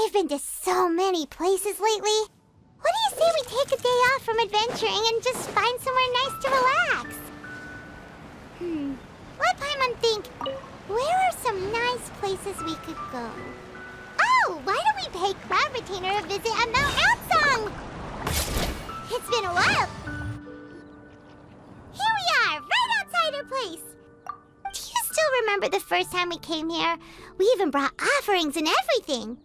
We've been to so many places lately. What do you say we take a day off from adventuring and just find somewhere nice to relax? Let Paimon think. Where are some nice places we could go? Oh, why don't we pay Cloud Retainer a visit at Mount Aocang? It's been a while. Here we are, right outside her place. Do you still remember the first time we came here? We even brought offerings and everything.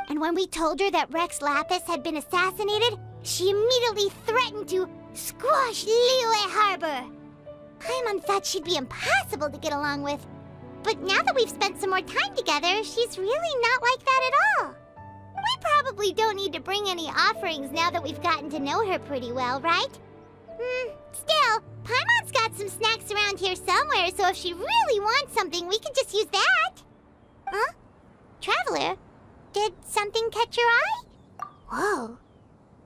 And when we told her that Rex Lapis had been assassinated, she immediately threatened to squash Liyue Harbor. Paimon thought she'd be impossible to get along with. But now that we've spent some more time together, she's really not like that at all. We probably don't need to bring any offerings now that we've gotten to know her pretty well, right? Still, Paimon's got some snacks around here somewhere, so if she really wants something, we can just use that. Huh? Traveler, did something catch your eye? Whoa,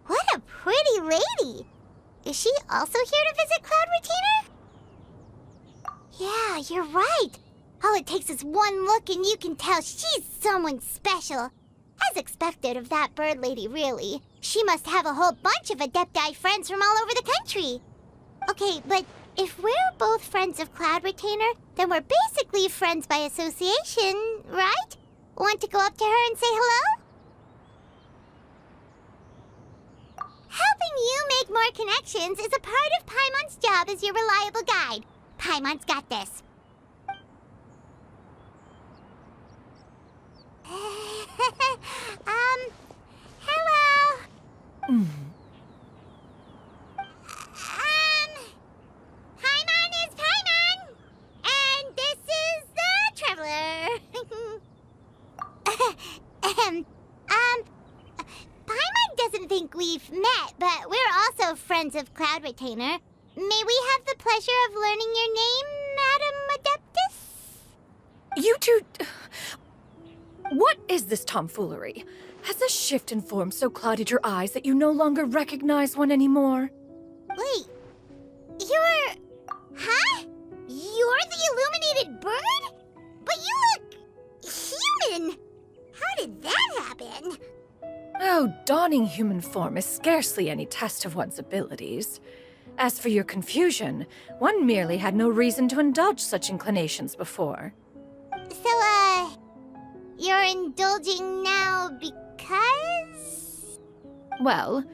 what a pretty lady. Is she also here to visit Cloud Retainer? Yeah, you're right. All it takes is one look and you can tell she's someone special. As expected of that bird lady, really. She must have a whole bunch of Adepti friends from all over the country. Okay, but if we're both friends of Cloud Retainer, then we're basically friends by association, right? Want to go up to her and say hello? Helping you make more connections is a part of Paimon's job as your reliable guide. Paimon's got this. Hello? Paimon is Paimon! And this is the Traveler. Paimon doesn't think we've met, but we're also friends of Cloud Retainer. May we have the pleasure of learning your name, Madam Adeptus? You two... What is this tomfoolery? Has this shift in form so clouded your eyes that you no longer recognize one anymore? Wait, you're... Huh? You're the illuminated bird? But you look... human! How did that happen? Oh, donning human form is scarcely any test of one's abilities. As for your confusion, one merely had no reason to indulge such inclinations before. So, you're indulging now because... Well,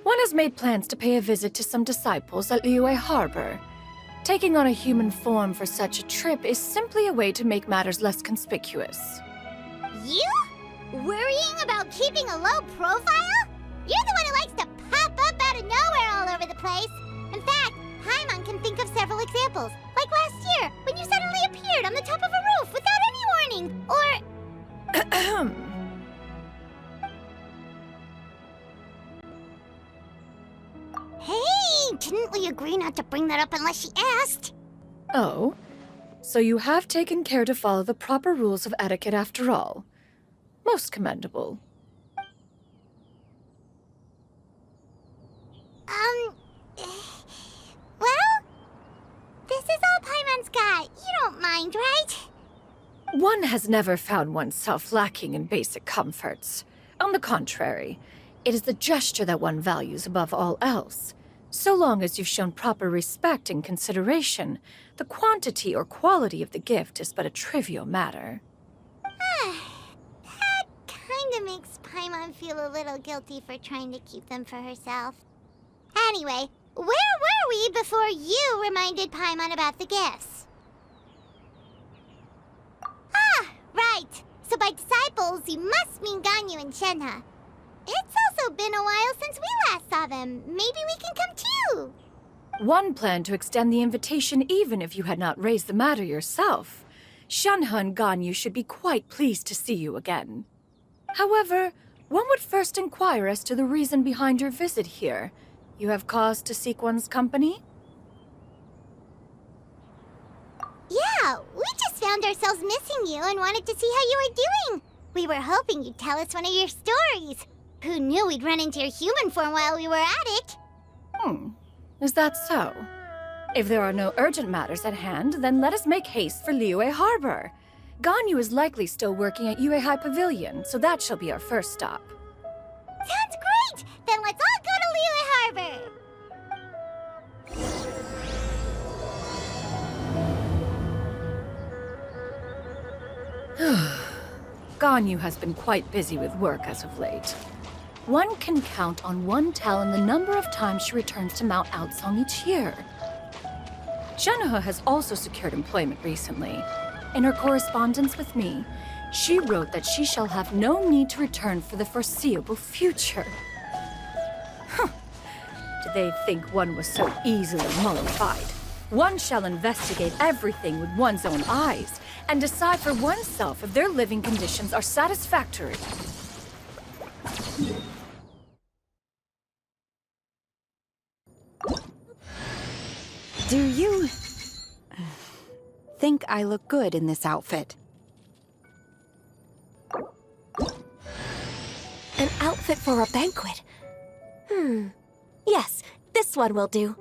one has made plans to pay a visit to some disciples at Liyue Harbor. Taking on a human form for such a trip is simply a way to make matters less conspicuous. You? Worrying about keeping a low profile? You're the one who likes to pop up out of nowhere all over the place. In fact, Paimon can think of several examples. Like last year, when you suddenly appeared on the top of a roof without any warning. Or... Hey, didn't we agree not to bring that up unless she asked? Oh, so you have taken care to follow the proper rules of etiquette after all. Most commendable. Well, this is all Paimon's got. You don't mind, right? One has never found oneself lacking in basic comforts. On the contrary, it is the gesture that one values above all else. So long as you've shown proper respect and consideration, the quantity or quality of the gift is but a trivial matter. That kinda makes Paimon feel a little guilty for trying to keep them for herself. Anyway, where were we before you reminded Paimon about the gifts? Ah, right. So by disciples, you must mean Ganyu and Shenhe. It's also been a while since we last saw them. Maybe we can come too. One planned to extend the invitation even if you had not raised the matter yourself. Shenhe and Ganyu should be quite pleased to see you again. However, one would first inquire as to the reason behind your visit here. You have cause to seek one's company? Yeah, we just found ourselves missing you and wanted to see how you were doing. We were hoping you'd tell us one of your stories. Who knew we'd run into your human form while we were at it? Is that so? If there are no urgent matters at hand, then let us make haste for Liyue Harbor. Ganyu is likely still working at Yue High Pavilion, so that shall be our first stop. Sounds great! Then let's all go to Liyue Harbor! Ganyu has been quite busy with work as of late. One can count on one talon the number of times she returns to Mount Aocang each year. Shenhe has also secured employment recently. In her correspondence with me, she wrote that she shall have no need to return for the foreseeable future. Huh. Did they think one was so easily mollified? One shall investigate everything with one's own eyes and decide for oneself if their living conditions are satisfactory. Do you think I look good in this outfit? An outfit for a banquet? Yes, this one will do.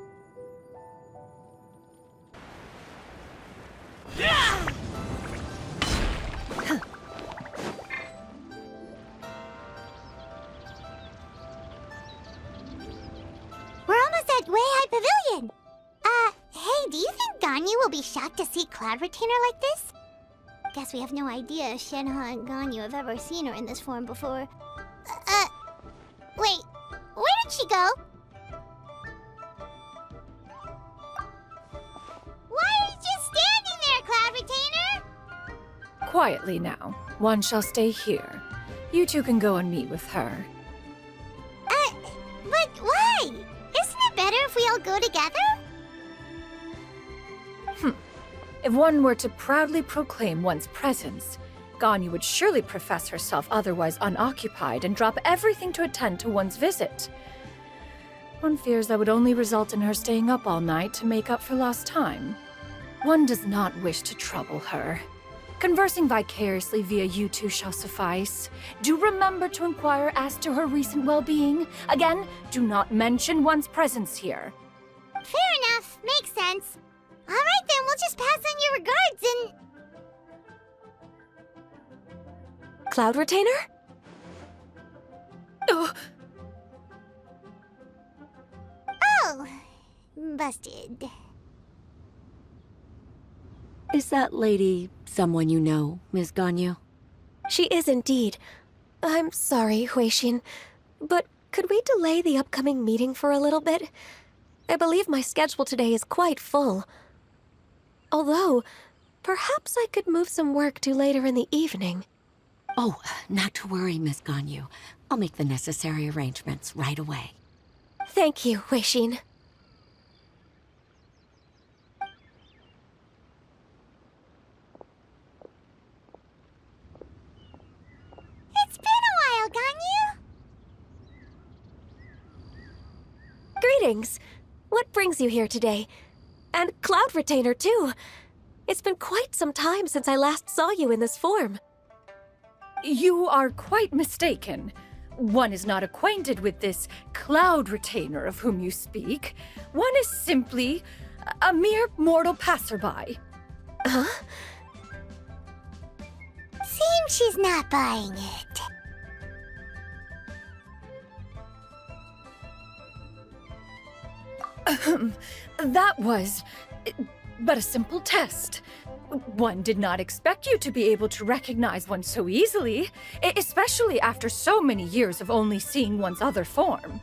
We're almost at Yue High Pavilion! Hey, do you think Ganyu will be shocked to see Cloud Retainer like this? Guess we have no idea if Shenhe and Ganyu have ever seen her in this form before. Wait, where did she go? Why are you just standing there, Cloud Retainer? Quietly now. One shall stay here. You two can go and meet with her. But why? Isn't it better if we all go together? If one were to proudly proclaim one's presence, Ganyu would surely profess herself otherwise unoccupied and drop everything to attend to one's visit. One fears that would only result in her staying up all night to make up for lost time. One does not wish to trouble her. Conversing vicariously via you two shall suffice. Do remember to inquire as to her recent well-being. Again, do not mention one's presence here. Fair enough, makes sense. Alright then, we'll just pass on your regards and... Cloud Retainer? Oh, busted. Is that lady someone you know, Miss Ganyu? She is indeed. I'm sorry, Huixin, but could we delay the upcoming meeting for a little bit? I believe my schedule today is quite full. Although, perhaps I could move some work to later in the evening. Oh, not to worry, Miss Ganyu. I'll make the necessary arrangements right away. Thank you, Huixin. It's been a while, Ganyu. Greetings. What brings you here today? And Cloud Retainer, too. It's been quite some time since I last saw you in this form. You are quite mistaken. One is not acquainted with this Cloud Retainer of whom you speak. One is simply a mere mortal passerby. Huh? Seems she's not buying it. That was but a simple test. One did not expect you to be able to recognize one so easily, especially after so many years of only seeing one's other form.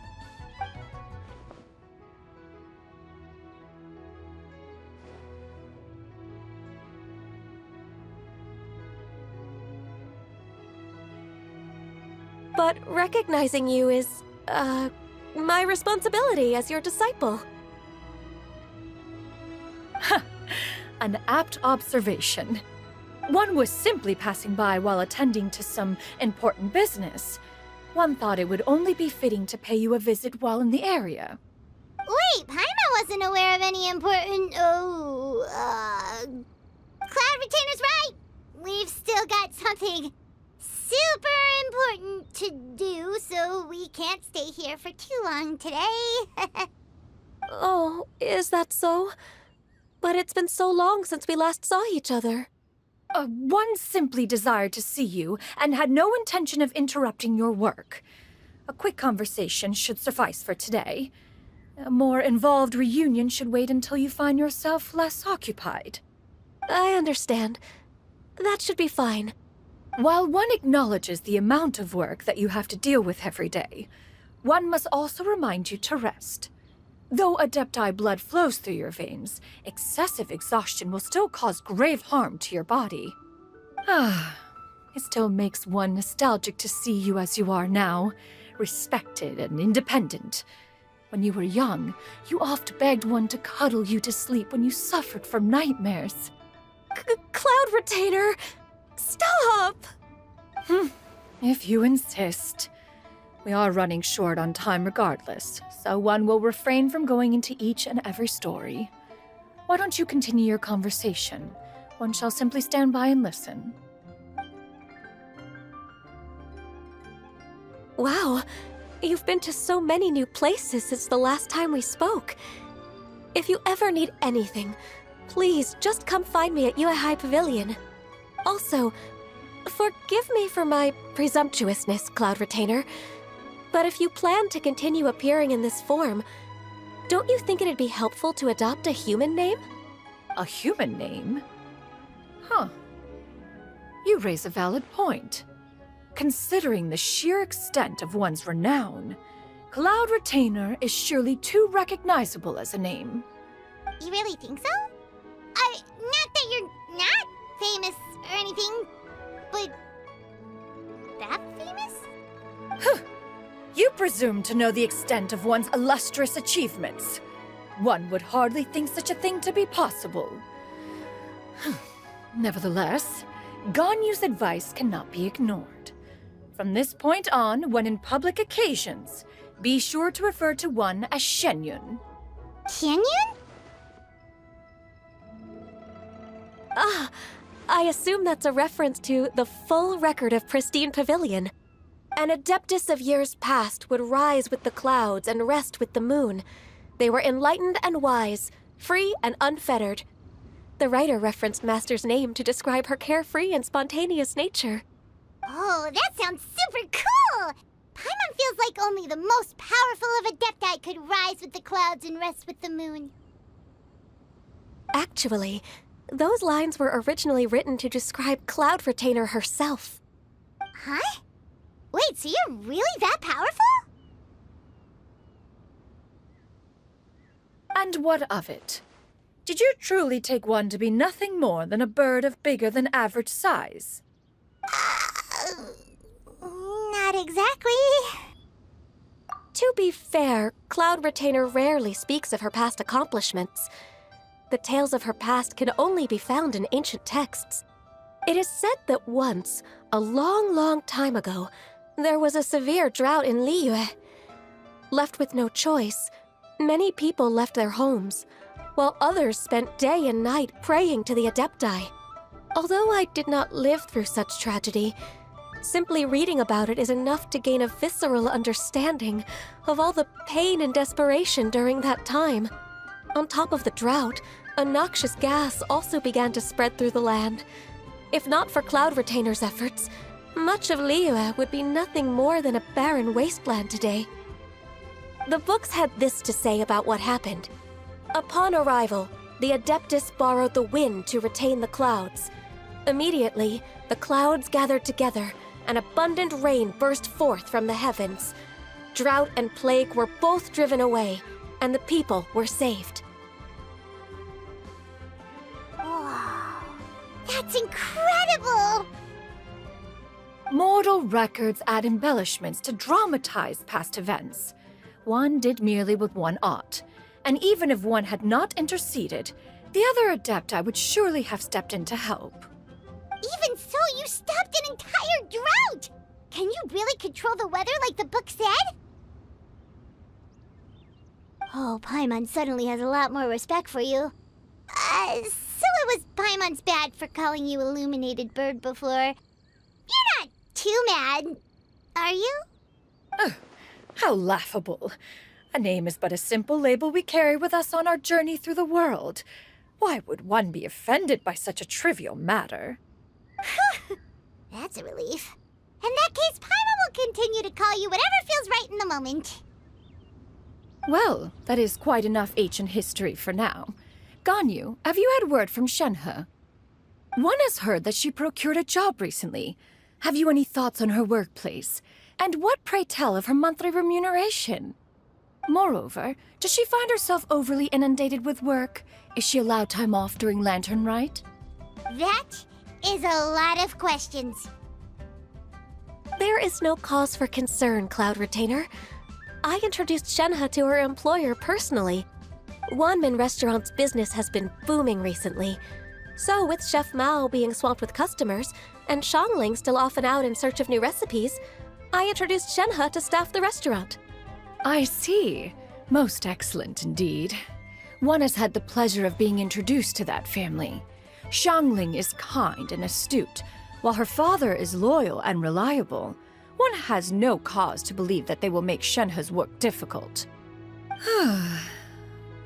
But recognizing you is, my responsibility as your disciple. An apt observation. One was simply passing by while attending to some important business. One thought it would only be fitting to pay you a visit while in the area. Wait, Paimon wasn't aware of any important... Cloud Retainer's right! We've still got something super important to do, so we can't stay here for too long today. Oh, is that so? But it's been so long since we last saw each other. One simply desired to see you and had no intention of interrupting your work. A quick conversation should suffice for today. A more involved reunion should wait until you find yourself less occupied. I understand. That should be fine. While one acknowledges the amount of work that you have to deal with every day, one must also remind you to rest. Though Adepti blood flows through your veins, excessive exhaustion will still cause grave harm to your body. It still makes one nostalgic to see you as you are now, respected and independent. When you were young, you oft begged one to cuddle you to sleep when you suffered from nightmares. Cloud Retainer! Stop! If you insist. We are running short on time regardless, so one will refrain from going into each and every story. Why don't you continue your conversation? One shall simply stand by and listen. Wow, you've been to so many new places since the last time we spoke. If you ever need anything, please just come find me at Yue Pavilion. Also, forgive me for my presumptuousness, Cloud Retainer, but if you plan to continue appearing in this form, don't you think it'd be helpful to adopt a human name? A human name? Huh. You raise a valid point. Considering the sheer extent of one's renown, Cloud Retainer is surely too recognizable as a name. You really think so? Not that you're not famous or anything, but that famous? You presume to know the extent of one's illustrious achievements. One would hardly think such a thing to be possible. Nevertheless, Ganyu's advice cannot be ignored. From this point on, when in public occasions, be sure to refer to one as Shenyun. Xianyun? I assume that's a reference to the full record of Pristine Pavilion. An adeptus of years past would rise with the clouds and rest with the moon. They were enlightened and wise, free and unfettered. The writer referenced Master's name to describe her carefree and spontaneous nature. Oh, that sounds super cool! Paimon feels like only the most powerful of Adepti could rise with the clouds and rest with the moon. Actually, those lines were originally written to describe Cloud Retainer herself. Huh? Wait, so you're really that powerful? And what of it? Did you truly take one to be nothing more than a bird of bigger than average size? Not exactly. To be fair, Cloud Retainer rarely speaks of her past accomplishments. The tales of her past can only be found in ancient texts. It is said that once, a long, long time ago, there was a severe drought in Liyue. Left with no choice, many people left their homes, while others spent day and night praying to the Adepti. Although I did not live through such tragedy, simply reading about it is enough to gain a visceral understanding of all the pain and desperation during that time. On top of the drought, a noxious gas also began to spread through the land. If not for Cloud Retainer's efforts, much of Liyue would be nothing more than a barren wasteland today. The books had this to say about what happened. Upon arrival, the Adeptus borrowed the wind to retain the clouds. Immediately, the clouds gathered together, and abundant rain burst forth from the heavens. Drought and plague were both driven away, and the people were saved. Wow, that's incredible! Mortal records add embellishments to dramatize past events. One did merely what one ought, and even if one had not interceded, the other Adepti would surely have stepped in to help. Even so, you stopped an entire drought! Can you really control the weather like the book said? Oh, Paimon suddenly has a lot more respect for you. So it was Paimon's bad for calling you Illuminated Bird before. You're not too mad, are you? How laughable. A name is but a simple label we carry with us on our journey through the world. Why would one be offended by such a trivial matter? That's a relief. In that case, Paimon will continue to call you whatever feels right in the moment. Well, that is quite enough ancient history for now. Ganyu, have you had word from Shenhe? One has heard that she procured a job recently. Have you any thoughts on her workplace? And what, pray tell, of her monthly remuneration? Moreover, does she find herself overly inundated with work? Is she allowed time off during Lantern Rite? That is a lot of questions. There is no cause for concern, Cloud Retainer. I introduced Shenhe to her employer personally. Wanmin Restaurant's business has been booming recently. So, with Chef Mao being swamped with customers, and Xiangling still off and out in search of new recipes, I introduced Shenhe to staff the restaurant. I see. Most excellent indeed. One has had the pleasure of being introduced to that family. Xiangling is kind and astute, while her father is loyal and reliable. One has no cause to believe that they will make Shenhe's work difficult.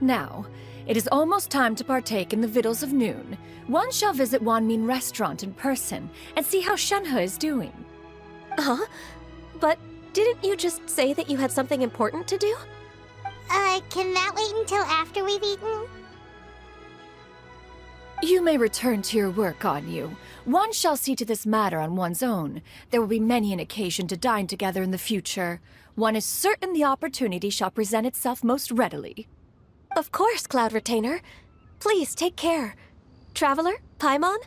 Now, it is almost time to partake in the victuals of noon. One shall visit Wanmin Restaurant in person and see how Shenhe is doing. Huh? But didn't you just say that you had something important to do? Can that wait until after we've eaten? You may return to your work, Ganyu. One shall see to this matter on one's own. There will be many an occasion to dine together in the future. One is certain the opportunity shall present itself most readily. Of course, Cloud Retainer. Please take care. Traveler, Paimon,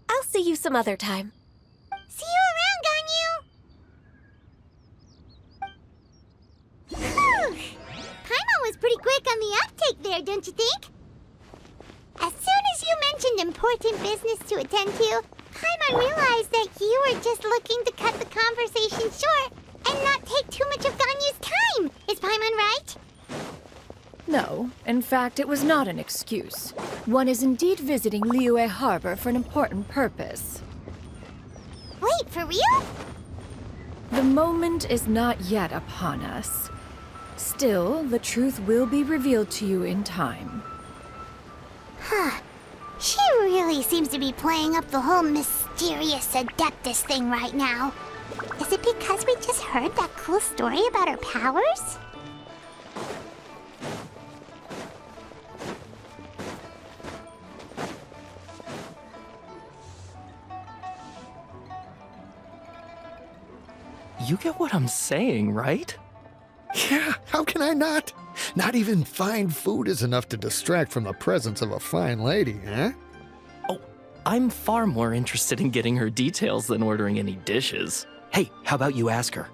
I'll see you some other time. See you around, Ganyu! Whew. Paimon was pretty quick on the uptake there, don't you think? As soon as you mentioned important business to attend to, Paimon realized that you were just looking to cut the conversation short and not take too much of Ganyu's time. Is Paimon right? No, in fact, it was not an excuse. One is indeed visiting Liyue Harbor for an important purpose. Wait, for real? The moment is not yet upon us. Still, the truth will be revealed to you in time. Huh. She really seems to be playing up the whole mysterious Adeptus thing right now. Is it because we just heard that cool story about her powers? You get what I'm saying, right? Yeah, how can I not? Not even fine food is enough to distract from the presence of a fine lady, huh? Oh, I'm far more interested in getting her details than ordering any dishes. Hey, how about you ask her?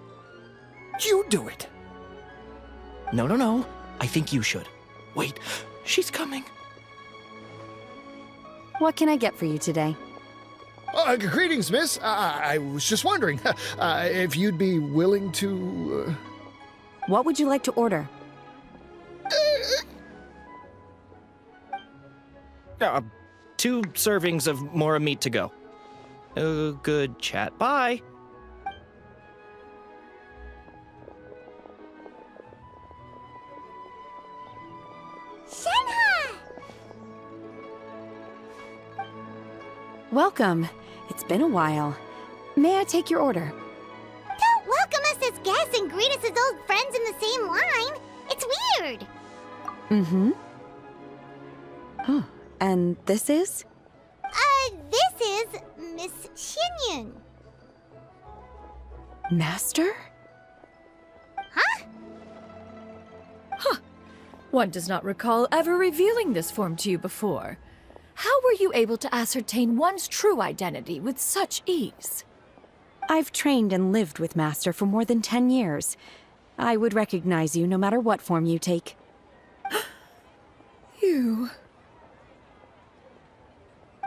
You do it. No. I think you should. Wait, she's coming. What can I get for you today? Greetings, miss. I was just wondering if you'd be willing to... What would you like to order? 2 servings of Mora meat to go. Good chat. Bye. Shenhe! Welcome. It's been a while. May I take your order? Don't welcome us as guests and greet us as old friends in the same line. It's weird. Mm-hmm. Oh, and this is? This is Miss Shenyun. Master? One does not recall ever revealing this form to you before. How were you able to ascertain one's true identity with such ease? I've trained and lived with Master for more than 10 years. I would recognize you no matter what form you take. You...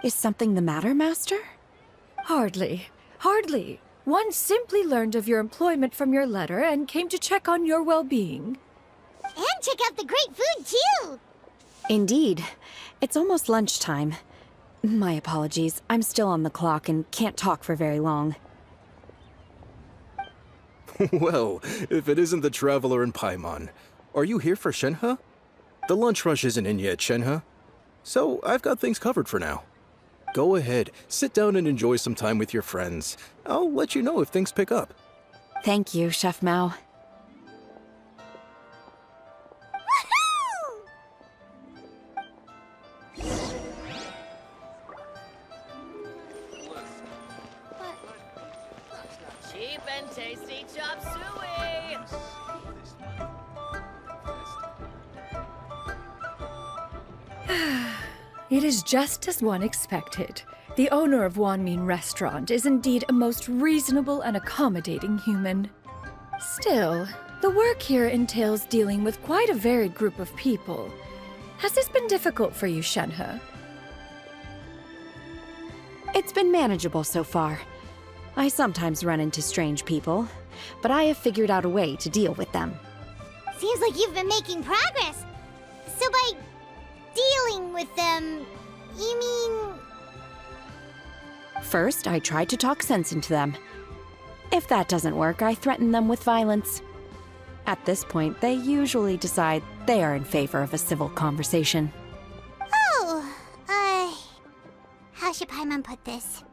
Is something the matter, Master? Hardly. One simply learned of your employment from your letter and came to check on your well-being. And check out the great food, too. Indeed. It's almost lunchtime. My apologies. I'm still on the clock and can't talk for very long. Well, if it isn't the Traveler and Paimon, are you here for Shenhe? The lunch rush isn't in yet, Shenhe. So I've got things covered for now. Go ahead, sit down and enjoy some time with your friends. I'll let you know if things pick up. Thank you, Chef Mao. Cheap and tasty chop suey! It is just as one expected. The owner of Wanmin restaurant is indeed a most reasonable and accommodating human. Still, the work here entails dealing with quite a varied group of people. Has this been difficult for you, Shenhe? It's been manageable so far. I sometimes run into strange people, but I have figured out a way to deal with them. Seems like you've been making progress. So by dealing with them, you mean... First, I try to talk sense into them. If that doesn't work, I threaten them with violence. At this point, they usually decide they are in favor of a civil conversation. Oh, how should Paimon put this?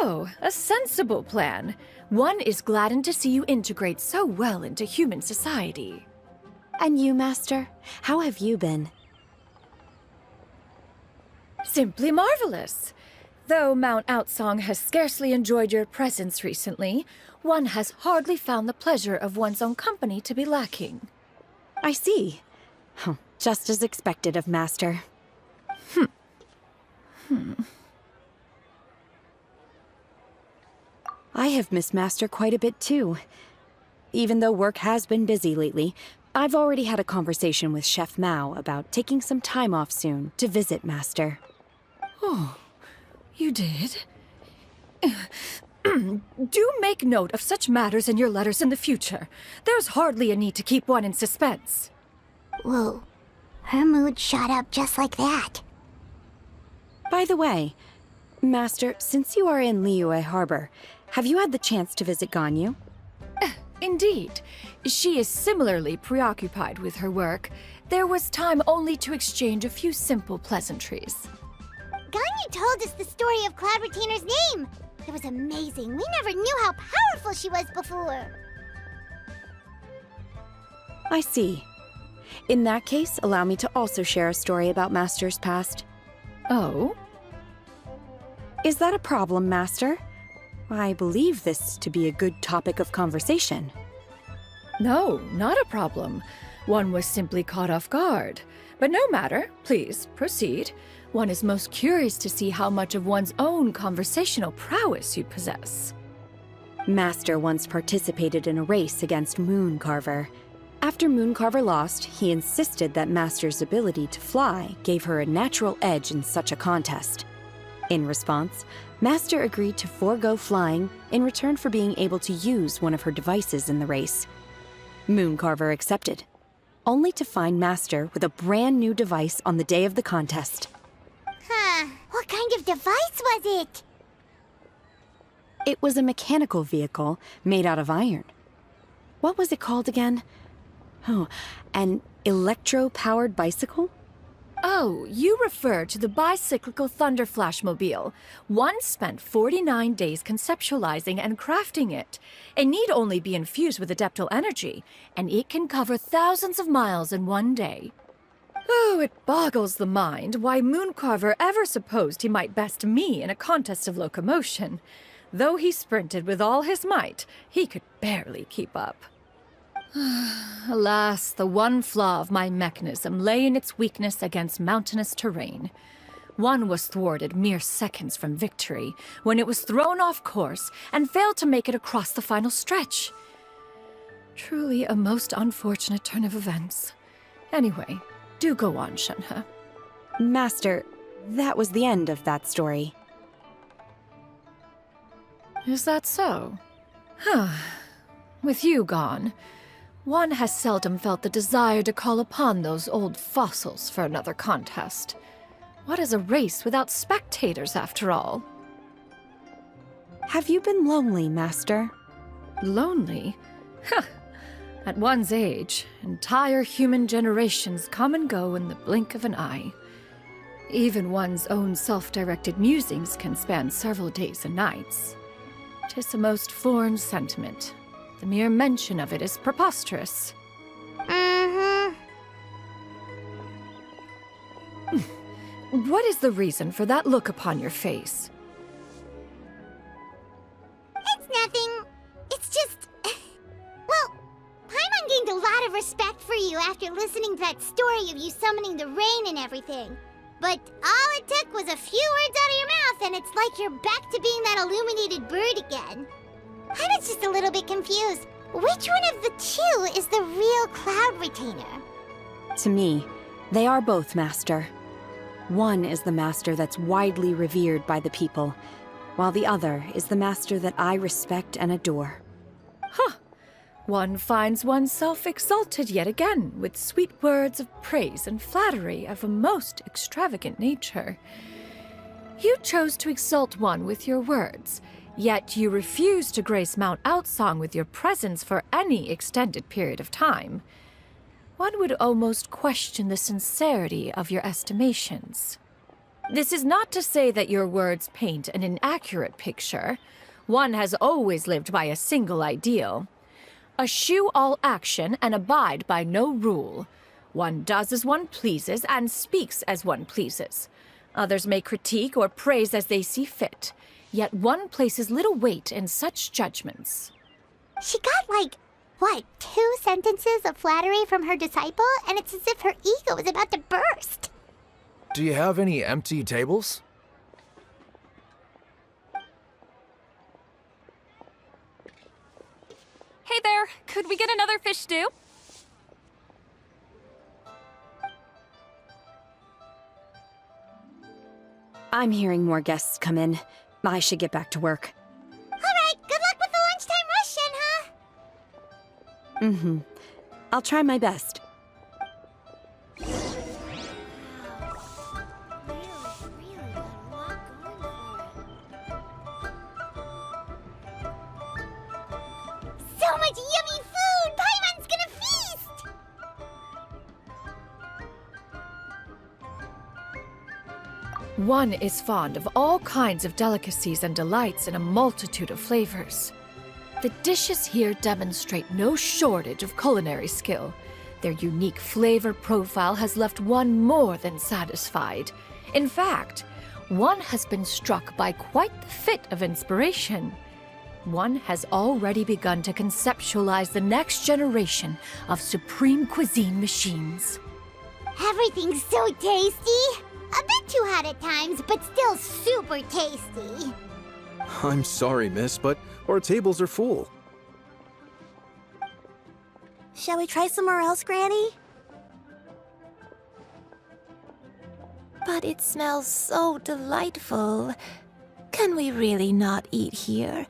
Oh, a sensible plan. One is gladdened to see you integrate so well into human society. And you, Master? How have you been? Simply marvelous. Though Mount Aocang has scarcely enjoyed your presence recently, one has hardly found the pleasure of one's own company to be lacking. I see. Just as expected of Master. I have missed Master quite a bit too. Even though work has been busy lately, I've already had a conversation with Chef Mao about taking some time off soon to visit Master. Oh, you did? Do make note of such matters in your letters in the future. There's hardly a need to keep one in suspense. Whoa, her mood shot up just like that. By the way, Master, since you are in Liyue Harbor, have you had the chance to visit Ganyu? Indeed. She is similarly preoccupied with her work. There was time only to exchange a few simple pleasantries. Ganyu told us the story of Cloud Retainer's name. It was amazing. We never knew how powerful she was before. I see. In that case, allow me to also share a story about Master's past. Oh? Is that a problem, Master? I believe this to be a good topic of conversation. No, not a problem. One was simply caught off guard. But no matter. Please, proceed. One is most curious to see how much of one's own conversational prowess you possess. Master once participated in a race against Mooncarver. After Mooncarver lost, he insisted that Master's ability to fly gave her a natural edge in such a contest. In response, Master agreed to forego flying in return for being able to use one of her devices in the race. Mooncarver accepted, only to find Master with a brand new device on the day of the contest. Huh, what kind of device was it? It was a mechanical vehicle made out of iron. What was it called again? Oh, an electro-powered bicycle? Oh, you refer to the bicyclical Thunder Flashmobile. One spent 49 days conceptualizing and crafting it. It need only be infused with adeptal energy, and it can cover thousands of miles in one day. Oh, it boggles the mind why Mooncarver ever supposed he might best me in a contest of locomotion. Though he sprinted with all his might, he could barely keep up. Alas, the one flaw of my mechanism lay in its weakness against mountainous terrain. One was thwarted mere seconds from victory, when it was thrown off course and failed to make it across the final stretch. Truly a most unfortunate turn of events. Anyway, do go on, Shenhe. Master, that was the end of that story. Is that so? Huh. With you gone, one has seldom felt the desire to call upon those old fossils for another contest. What is a race without spectators, after all? Have you been lonely, Master? Lonely? Huh. At one's age, entire human generations come and go in the blink of an eye. Even one's own self-directed musings can span several days and nights. 'Tis a most foreign sentiment. The mere mention of it is preposterous. Mm-hmm. What is the reason for that look upon your face? It's nothing. It's just... Well, Paimon gained a lot of respect for you after listening to that story of you summoning the rain and everything. But all it took was a few words out of your mouth and it's like you're back to being that illuminated bird again. I was just a little bit confused. Which one of the two is the real Cloud Retainer? To me, they are both, Master. One is the master that's widely revered by the people, while the other is the master that I respect and adore. Huh. One finds oneself exalted yet again with sweet words of praise and flattery of a most extravagant nature. You chose to exalt one with your words, yet you refuse to grace Mount Aocang with your presence for any extended period of time. One would almost question the sincerity of your estimations. This is not to say that your words paint an inaccurate picture. One has always lived by a single ideal. Eschew all action and abide by no rule. One does as one pleases and speaks as one pleases. Others may critique or praise as they see fit, yet one places little weight in such judgments. She got like, what, 2 sentences of flattery from her disciple, and it's as if her ego is about to burst. Do you have any empty tables? Hey there, could we get another fish stew? I'm hearing more guests come in. I should get back to work. All right, good luck with the lunchtime rush, Shenhe. Mm-hmm. I'll try my best. So much yummy food! Paimon's gonna feast! One is fond of all kinds of delicacies and delights in a multitude of flavors. The dishes here demonstrate no shortage of culinary skill. Their unique flavor profile has left one more than satisfied. In fact, one has been struck by quite the fit of inspiration. One has already begun to conceptualize the next generation of supreme cuisine machines. Everything's so tasty! A bit too hot at times, but still super tasty. I'm sorry, miss, but our tables are full. Shall we try somewhere else, Granny? But it smells so delightful. Can we really not eat here?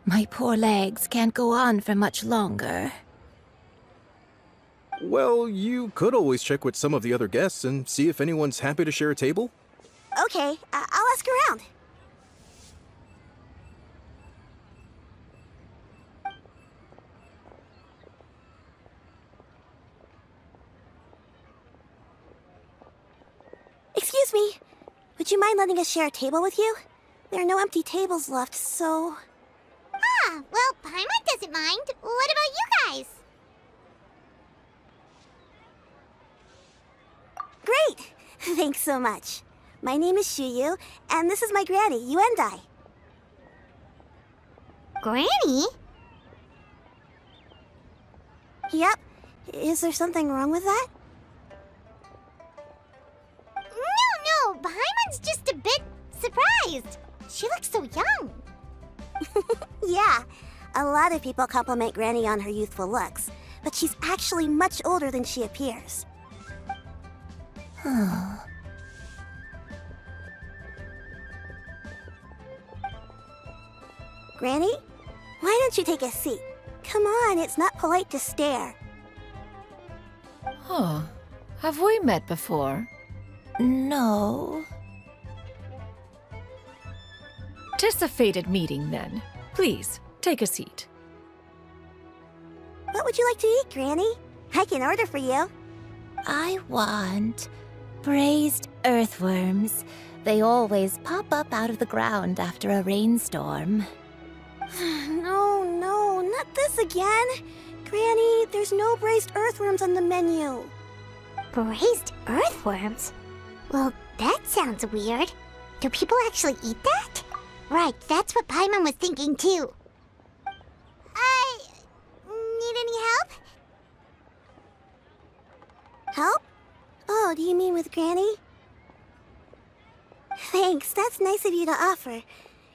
My poor legs can't go on for much longer. Well, you could always check with some of the other guests and see if anyone's happy to share a table. Okay, I'll ask around. Excuse me. Would you mind letting us share a table with you? There are no empty tables left, so... Ah, well, Paimon doesn't mind. What about you guys? Great! Thanks so much. My name is Xianyun, and this is my granny, Yundi. Granny? Yep. Is there something wrong with that? No, Paimon's just a bit surprised. She looks so young. Yeah, a lot of people compliment Granny on her youthful looks, but she's actually much older than she appears. Granny, why don't you take a seat? Come on, it's not polite to stare. Huh. Have we met before? No. 'Tis a fated meeting, then. Please, take a seat. What would you like to eat, Granny? I can order for you. I want Braised earthworms. They always pop up out of the ground after a rainstorm. No, not this again. Granny, there's no braised earthworms on the menu. Braised earthworms? Well, that sounds weird. Do people actually eat that? Right, that's what Paimon was thinking too. I need any help? Help? Oh, do you mean with Granny? Thanks, that's nice of you to offer.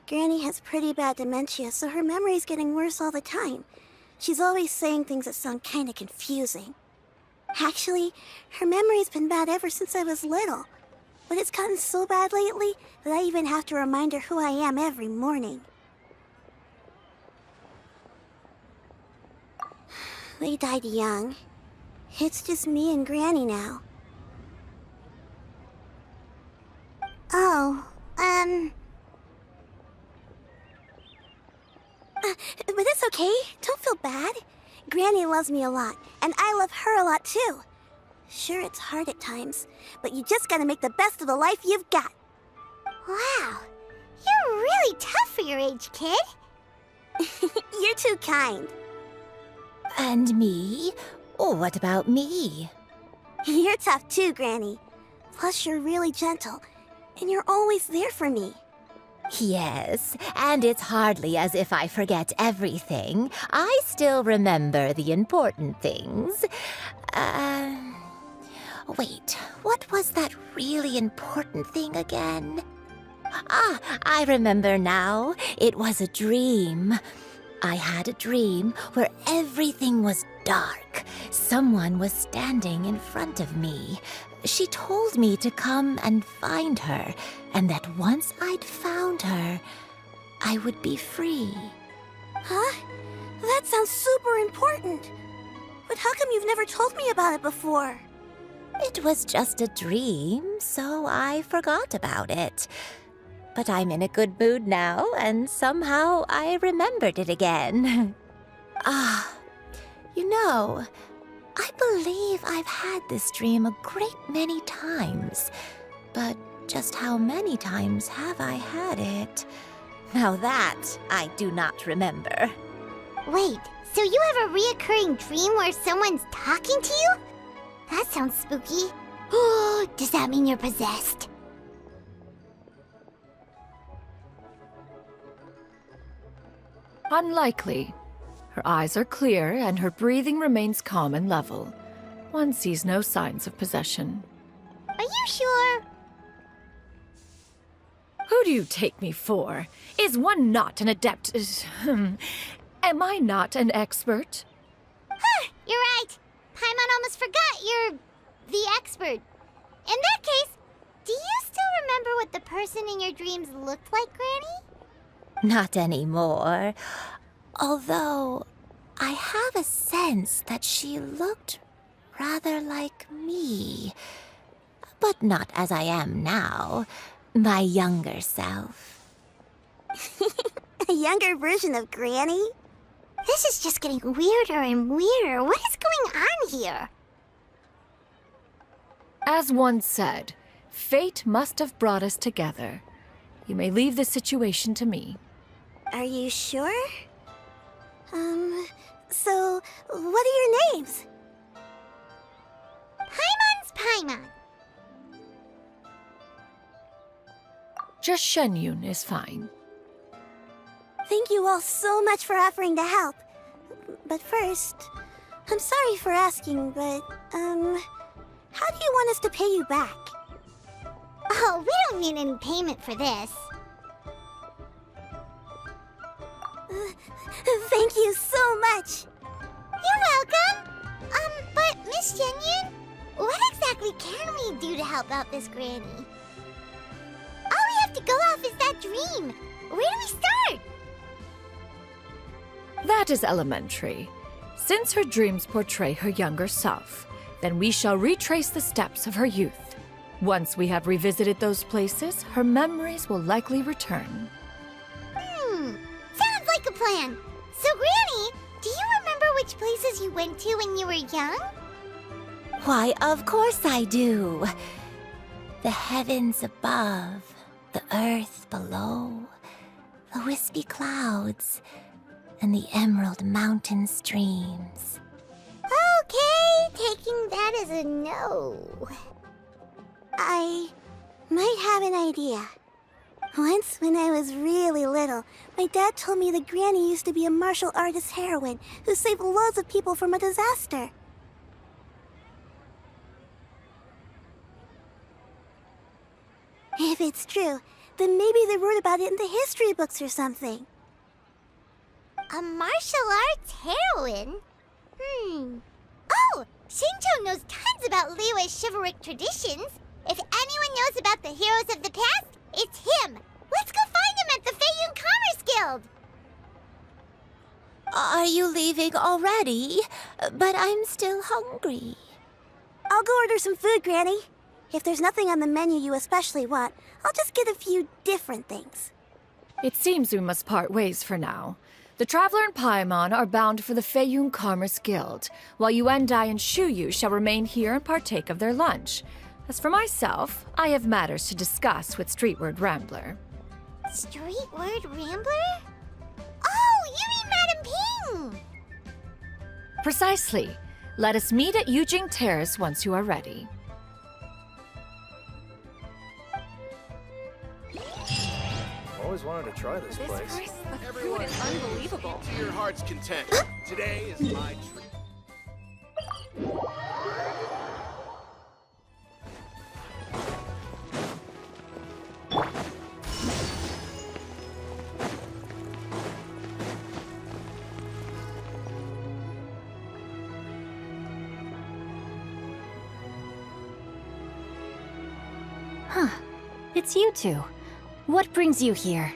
Granny has pretty bad dementia, so her memory's getting worse all the time. She's always saying things that sound kinda confusing. Actually, her memory's been bad ever since I was little. But it's gotten so bad lately that I even have to remind her who I am every morning. They died young. It's just me and Granny now. Oh, but it's okay. Don't feel bad. Granny loves me a lot, and I love her a lot too. Sure, it's hard at times, but you just gotta make the best of the life you've got. Wow, you're really tough for your age, kid. You're too kind. And me? Oh, what about me? You're tough too, Granny. Plus, you're really gentle, and you're always there for me. Yes, and it's hardly as if I forget everything. I still remember the important things. Wait, what was that really important thing again? Ah, I remember now. It was a dream. I had a dream where everything was dark. Someone was standing in front of me. She told me to come and find her, and that once I'd found her, I would be free. Huh? That sounds super important. But how come you've never told me about it before? It was just a dream, so I forgot about it. But I'm in a good mood now, and somehow I remembered it again. You know, I believe I've had this dream a great many times. But just how many times have I had it? Now that I do not remember. Wait, so you have a reoccurring dream where someone's talking to you? That sounds spooky. Oh, does that mean you're possessed? Unlikely. Her eyes are clear and her breathing remains calm and level. One sees no signs of possession. Are you sure? Who do you take me for? Is one not an adept? Am I not an expert? Huh, you're right. Paimon almost forgot you're the expert. In that case, do you still remember what the person in your dreams looked like, Granny? Not anymore. Although, I have a sense that she looked rather like me. But not as I am now. My younger self. A younger version of Granny? This is just getting weirder and weirder. What is going on here? As one said, fate must have brought us together. You may leave the situation to me. Are you sure? So, what are your names? Paimon's Paimon. Just Shenyun is fine. Thank you all so much for offering to help. But first, I'm sorry for asking, but, how do you want us to pay you back? Oh, we don't need any payment for this. Thank you so much. You're welcome. But Miss Shenyun, what exactly can we do to help out this granny? All we have to go off is that dream. Where do we start? That is elementary. Since her dreams portray her younger self, then we shall retrace the steps of her youth. Once we have revisited those places, her memories will likely return. Sounds like a plan. So, Granny, do you remember which places you went to when you were young? Why, of course I do. The heavens above, the earth below, the wispy clouds, and the emerald mountain streams. Okay, taking that as a no. I might have an idea. Once, when I was really little, my dad told me that Granny used to be a martial artist heroine who saved loads of people from a disaster. If it's true, then maybe they wrote about it in the history books or something. A martial arts heroine? Oh! Xingqiu knows tons about Liyue's chivalric traditions. If anyone knows about the heroes of the past, it's him. Let's go find him at the Feiyun Commerce Guild. Are you leaving already? But I'm still hungry. I'll go order some food, Granny. If there's nothing on the menu you especially want, I'll just get a few different things. It seems we must part ways for now. The Traveler and Paimon are bound for the Feiyun Commerce Guild, while Yundi and Xianyun shall remain here and partake of their lunch. As for myself, I have matters to discuss with Streetward Rambler. Streetward Rambler? Oh, you mean Madame Ping! Precisely. Let us meet at Yujing Terrace once you are ready. Always wanted to try this place. The food is unbelievable. To your heart's content. Today is my treat. Huh. It's you two. What brings you here?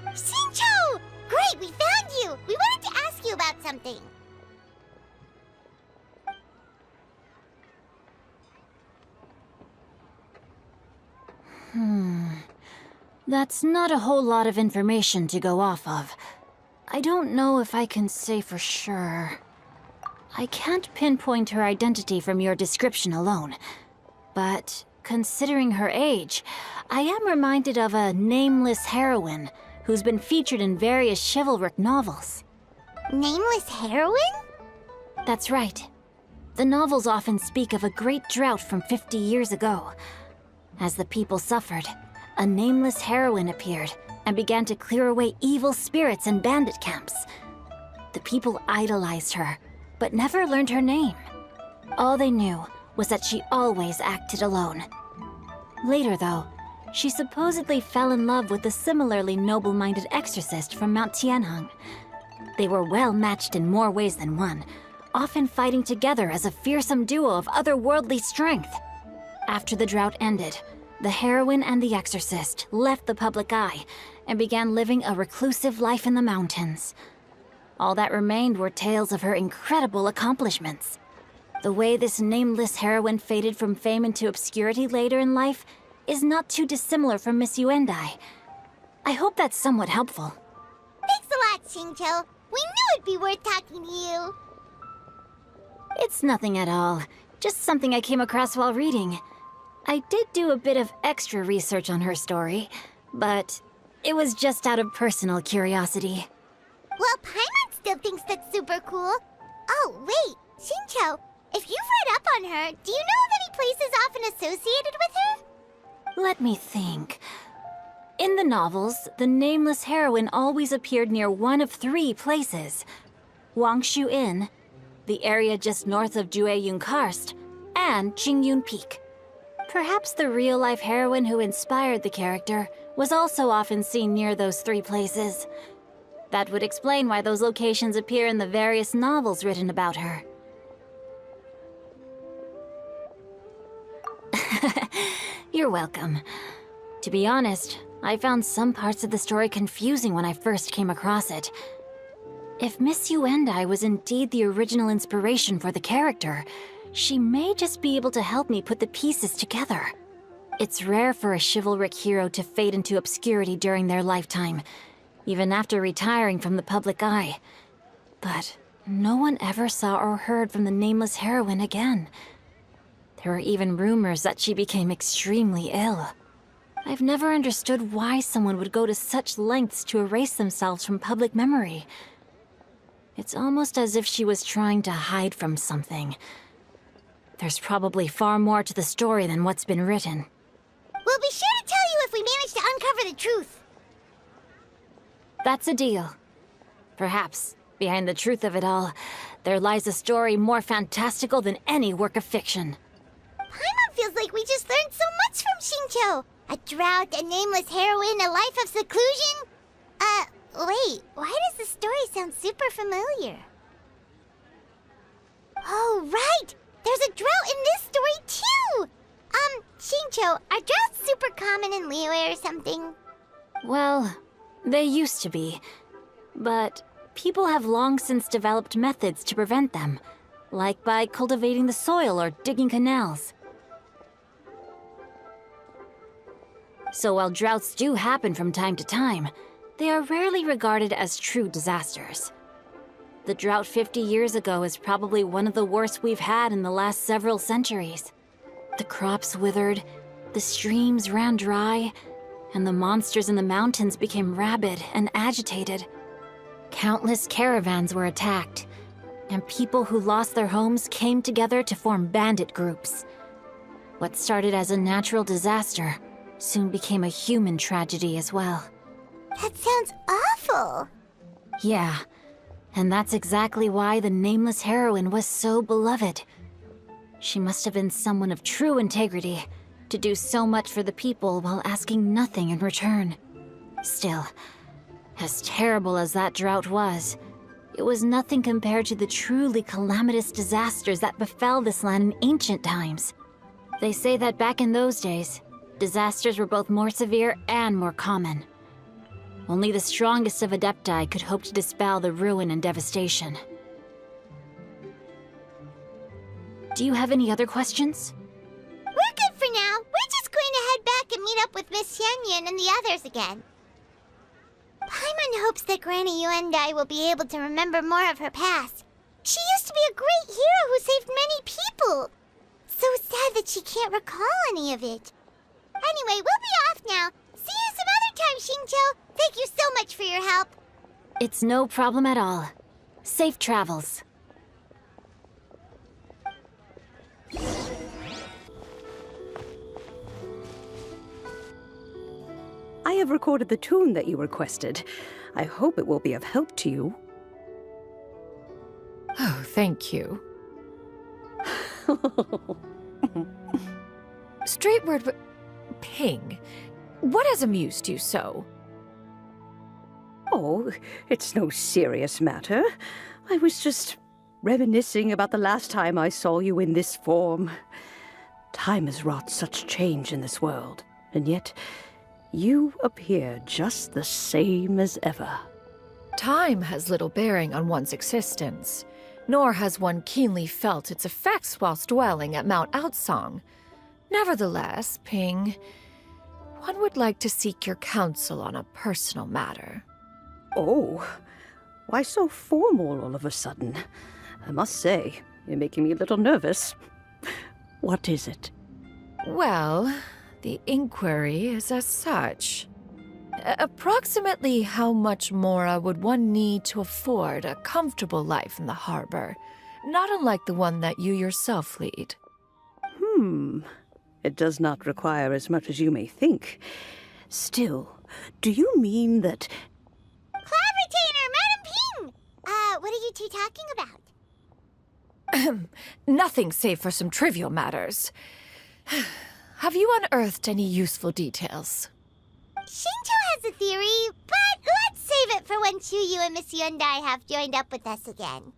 Xingqiu! Great, we found you! We wanted to ask you about something. That's not a whole lot of information to go off of. I don't know if I can say for sure. I can't pinpoint her identity from your description alone. But considering her age, I am reminded of a nameless heroine who's been featured in various chivalric novels. Nameless heroine? That's right. The novels often speak of a great drought from 50 years ago. As the people suffered, a nameless heroine appeared and began to clear away evil spirits and bandit camps. The people idolized her, but never learned her name. All they knew was that she always acted alone. Later, though, she supposedly fell in love with a similarly noble-minded exorcist from Mount Tianheng. They were well matched in more ways than one, often fighting together as a fearsome duo of otherworldly strength. After the drought ended, the heroine and the exorcist left the public eye and began living a reclusive life in the mountains. All that remained were tales of her incredible accomplishments. The way this nameless heroine faded from fame into obscurity later in life is not too dissimilar from Miss Yundi. I hope that's somewhat helpful. Thanks a lot, Xingqiu. We knew it'd be worth talking to you. It's nothing at all. Just something I came across while reading. I did do a bit of extra research on her story, but it was just out of personal curiosity. Well, Paimon still thinks that's super cool. Oh, wait, Xingqiu, if you've read up on her, do you know of any places often associated with her? Let me think. In the novels, the nameless heroine always appeared near one of three places. Wangshu Inn, the area just north of Jueyun Karst, and Xingyun Peak. Perhaps the real-life heroine who inspired the character was also often seen near those three places. That would explain why those locations appear in the various novels written about her. You're welcome. To be honest, I found some parts of the story confusing when I first came across it. If Miss Yundi was indeed the original inspiration for the character, she may just be able to help me put the pieces together. It's rare for a chivalric hero to fade into obscurity during their lifetime, even after retiring from the public eye. But no one ever saw or heard from the nameless heroine again. There were even rumors that she became extremely ill. I've never understood why someone would go to such lengths to erase themselves from public memory. It's almost as if she was trying to hide from something. There's probably far more to the story than what's been written. We'll be sure to tell you if we manage to uncover the truth. That's a deal. Perhaps, behind the truth of it all, there lies a story more fantastical than any work of fiction. Paimon feels like we just learned so much from Xingqiu. A drought, a nameless heroine, a life of seclusion. Wait, why does the story sound super familiar? Oh, right! There's a drought in this story, too! Xingqiu, are droughts super common in Liyue or something? Well, they used to be. But people have long since developed methods to prevent them, like by cultivating the soil or digging canals. So while droughts do happen from time to time, they are rarely regarded as true disasters. The drought 50 years ago is probably one of the worst we've had in the last several centuries. The crops withered, the streams ran dry, and the monsters in the mountains became rabid and agitated. Countless caravans were attacked, and people who lost their homes came together to form bandit groups. What started as a natural disaster soon became a human tragedy as well. That sounds awful. Yeah, and that's exactly why the nameless heroine was so beloved. She must have been someone of true integrity, to do so much for the people while asking nothing in return. Still, as terrible as that drought was, it was nothing compared to the truly calamitous disasters that befell this land in ancient times. They say that back in those days, disasters were both more severe and more common. Only the strongest of Adepti could hope to dispel the ruin and devastation. Do you have any other questions? We're good for now. We're just going to head back and meet up with Miss Shenyun and the others again. Paimon hopes that Granny Yundi will be able to remember more of her past. She used to be a great hero who saved many people. So sad that she can't recall any of it. Anyway, we'll be off now. See you some other time, Xingqiu. Thank you so much for your help. It's no problem at all. Safe travels. I have recorded the tune that you requested. I hope it will be of help to you. Oh, thank you. Straightward, but Ping, what has amused you so? Oh, it's no serious matter. I was just reminiscing about the last time I saw you in this form. Time has wrought such change in this world, and yet you appear just the same as ever. Time has little bearing on one's existence, nor has one keenly felt its effects whilst dwelling at Mount Aocang. Nevertheless, Ping, one would like to seek your counsel on a personal matter. Oh, why so formal all of a sudden? I must say, you're making me a little nervous. What is it? Well, the inquiry is as such. Approximately how much more would one need to afford a comfortable life in the harbor, not unlike the one that you yourself lead? It does not require as much as you may think. Still, do you mean that... Cloud Retainer, Madam Ping! What are you two talking about? Nothing save for some trivial matters. Have you unearthed any useful details? Xingqiu has a theory, but let's save it for when Yu and Miss Yundi have joined up with us again.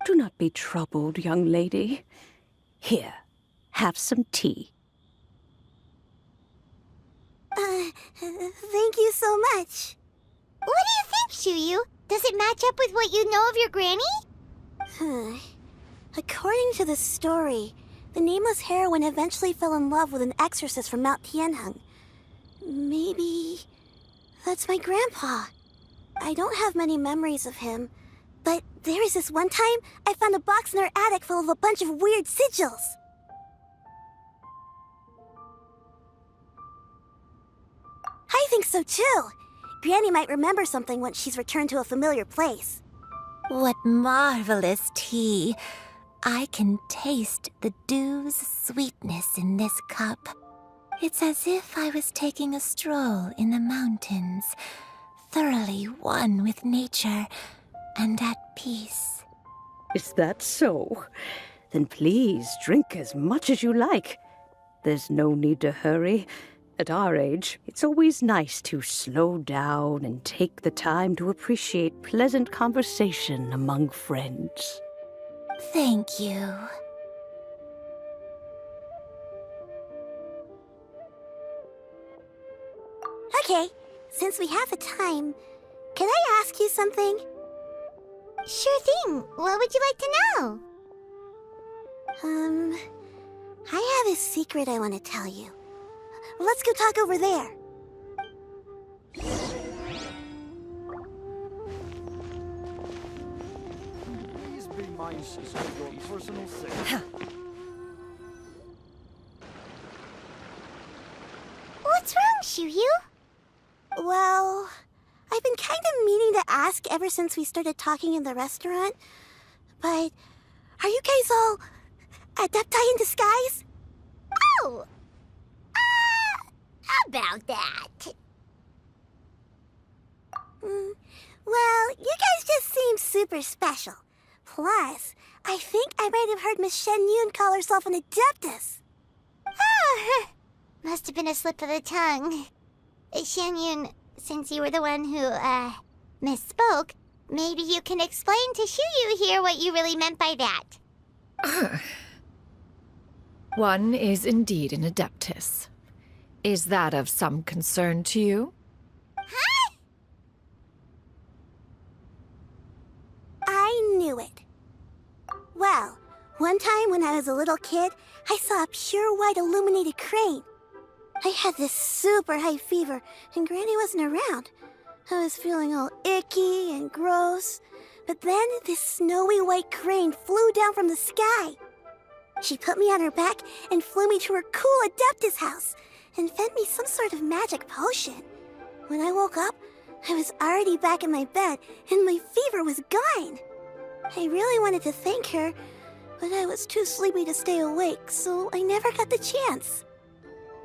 Do not be troubled, young lady. Here, have some tea. Thank you so much. What do you think, Xianyun? Does it match up with what you know of your granny? According to the story, the nameless heroine eventually fell in love with an exorcist from Mount Tianheng. Maybe that's my grandpa. I don't have many memories of him. But there was this one time I found a box in our attic full of a bunch of weird sigils. I think so too. Granny might remember something once she's returned to a familiar place. What marvelous tea. I can taste the dew's sweetness in this cup. It's as if I was taking a stroll in the mountains, thoroughly one with nature and at peace. Is that so? Then please drink as much as you like. There's no need to hurry. At our age, it's always nice to slow down and take the time to appreciate pleasant conversation among friends. Thank you. Okay, since we have the time, can I ask you something? Sure thing. What would you like to know? I have a secret I want to tell you. Let's go talk over there. Please be mindful of your personal safety. What's wrong, Xianyun? Well, I've been kind of meaning to ask ever since we started talking in the restaurant. But are you guys all adepti in disguise? Oh! About that. Well, you guys just seem super special. Plus, I think I might have heard Miss Shenyun call herself an adeptus. Oh, must have been a slip of the tongue. Shenyun, since you were the one who, misspoke, maybe you can explain to Xianyun here what you really meant by that. One is indeed an adeptus. Is that of some concern to you? Huh? I knew it. Well, one time when I was a little kid, I saw a pure white illuminated crane. I had this super high fever, and Granny wasn't around. I was feeling all icky and gross. But then this snowy white crane flew down from the sky. She put me on her back and flew me to her cool adeptus house and fed me some sort of magic potion. When I woke up, I was already back in my bed and my fever was gone. I really wanted to thank her, but I was too sleepy to stay awake, so I never got the chance.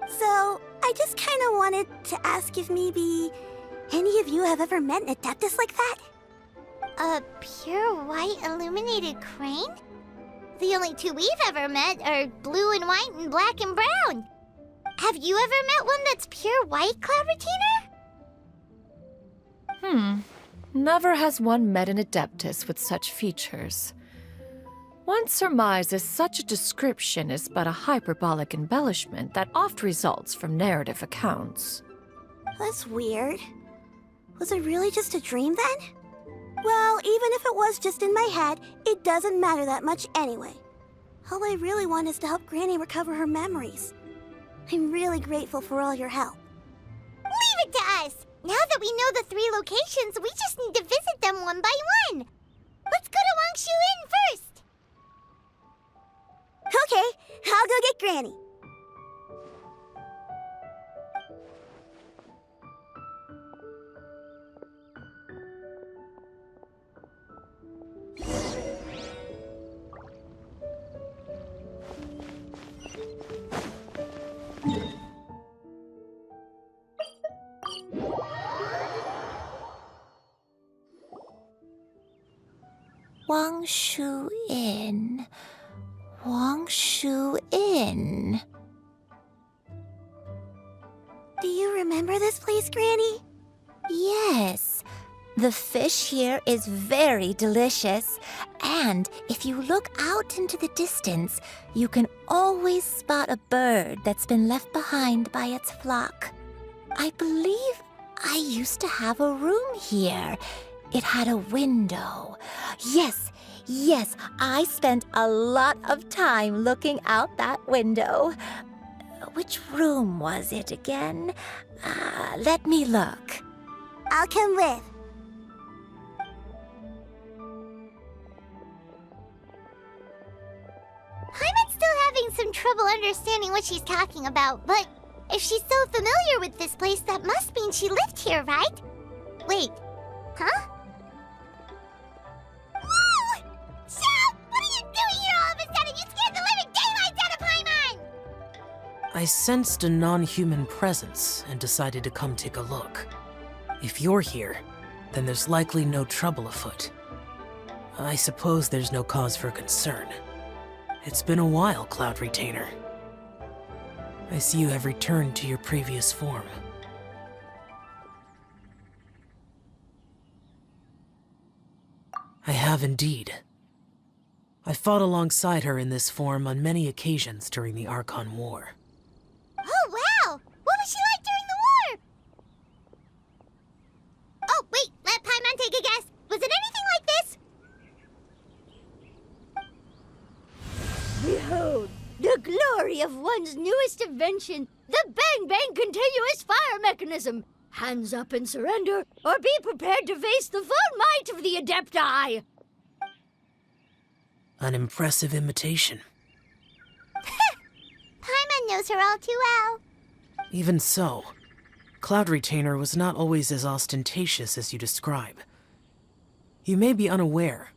So, I just kind of wanted to ask if maybe any of you have ever met an adeptus like that? A pure white illuminated crane? The only two we've ever met are blue and white and black and brown. Have you ever met one that's pure white, Clavertina? Never has one met an adeptus with such features. One surmises such a description is but a hyperbolic embellishment that oft results from narrative accounts. That's weird. Was it really just a dream then? Well, even if it was just in my head, it doesn't matter that much anyway. All I really want is to help Granny recover her memories. I'm really grateful for all your help. Leave it to us! Now that we know the 3 locations, we just need to visit them one by one. Let's go to Wangshu Inn first. Okay, I'll go get Granny. Wangshu Inn. Wangshu Inn. Do you remember this place, Granny? Yes. The fish here is very delicious. And if you look out into the distance, you can always spot a bird that's been left behind by its flock. I believe I used to have a room here. It had a window. Yes, I spent a lot of time looking out that window. Which room was it again? Let me look. I'll come with. some trouble understanding what she's talking about, but if she's so familiar with this place, that must mean she lived here, right? Wait, huh? Whoa! Shao! What are you doing here all of a sudden? You scared the living daylights out of Paimon! I sensed a non-human presence and decided to come take a look. If you're here, then there's likely no trouble afoot. I suppose there's no cause for concern. It's been a while, Cloud Retainer. I see you have returned to your previous form. I have indeed. I fought alongside her in this form on many occasions during the Archon War. Oh, wow! What was she like during the war? Oh, wait, let Paimon take a guess. Was it anything like this? Behold, the glory of one's newest invention, the Bang Bang Continuous Fire Mechanism. Hands up and surrender, or be prepared to face the full might of the Adepti. An impressive imitation. Paimon knows her all too well. Even so, Cloud Retainer was not always as ostentatious as you describe. You may be unaware,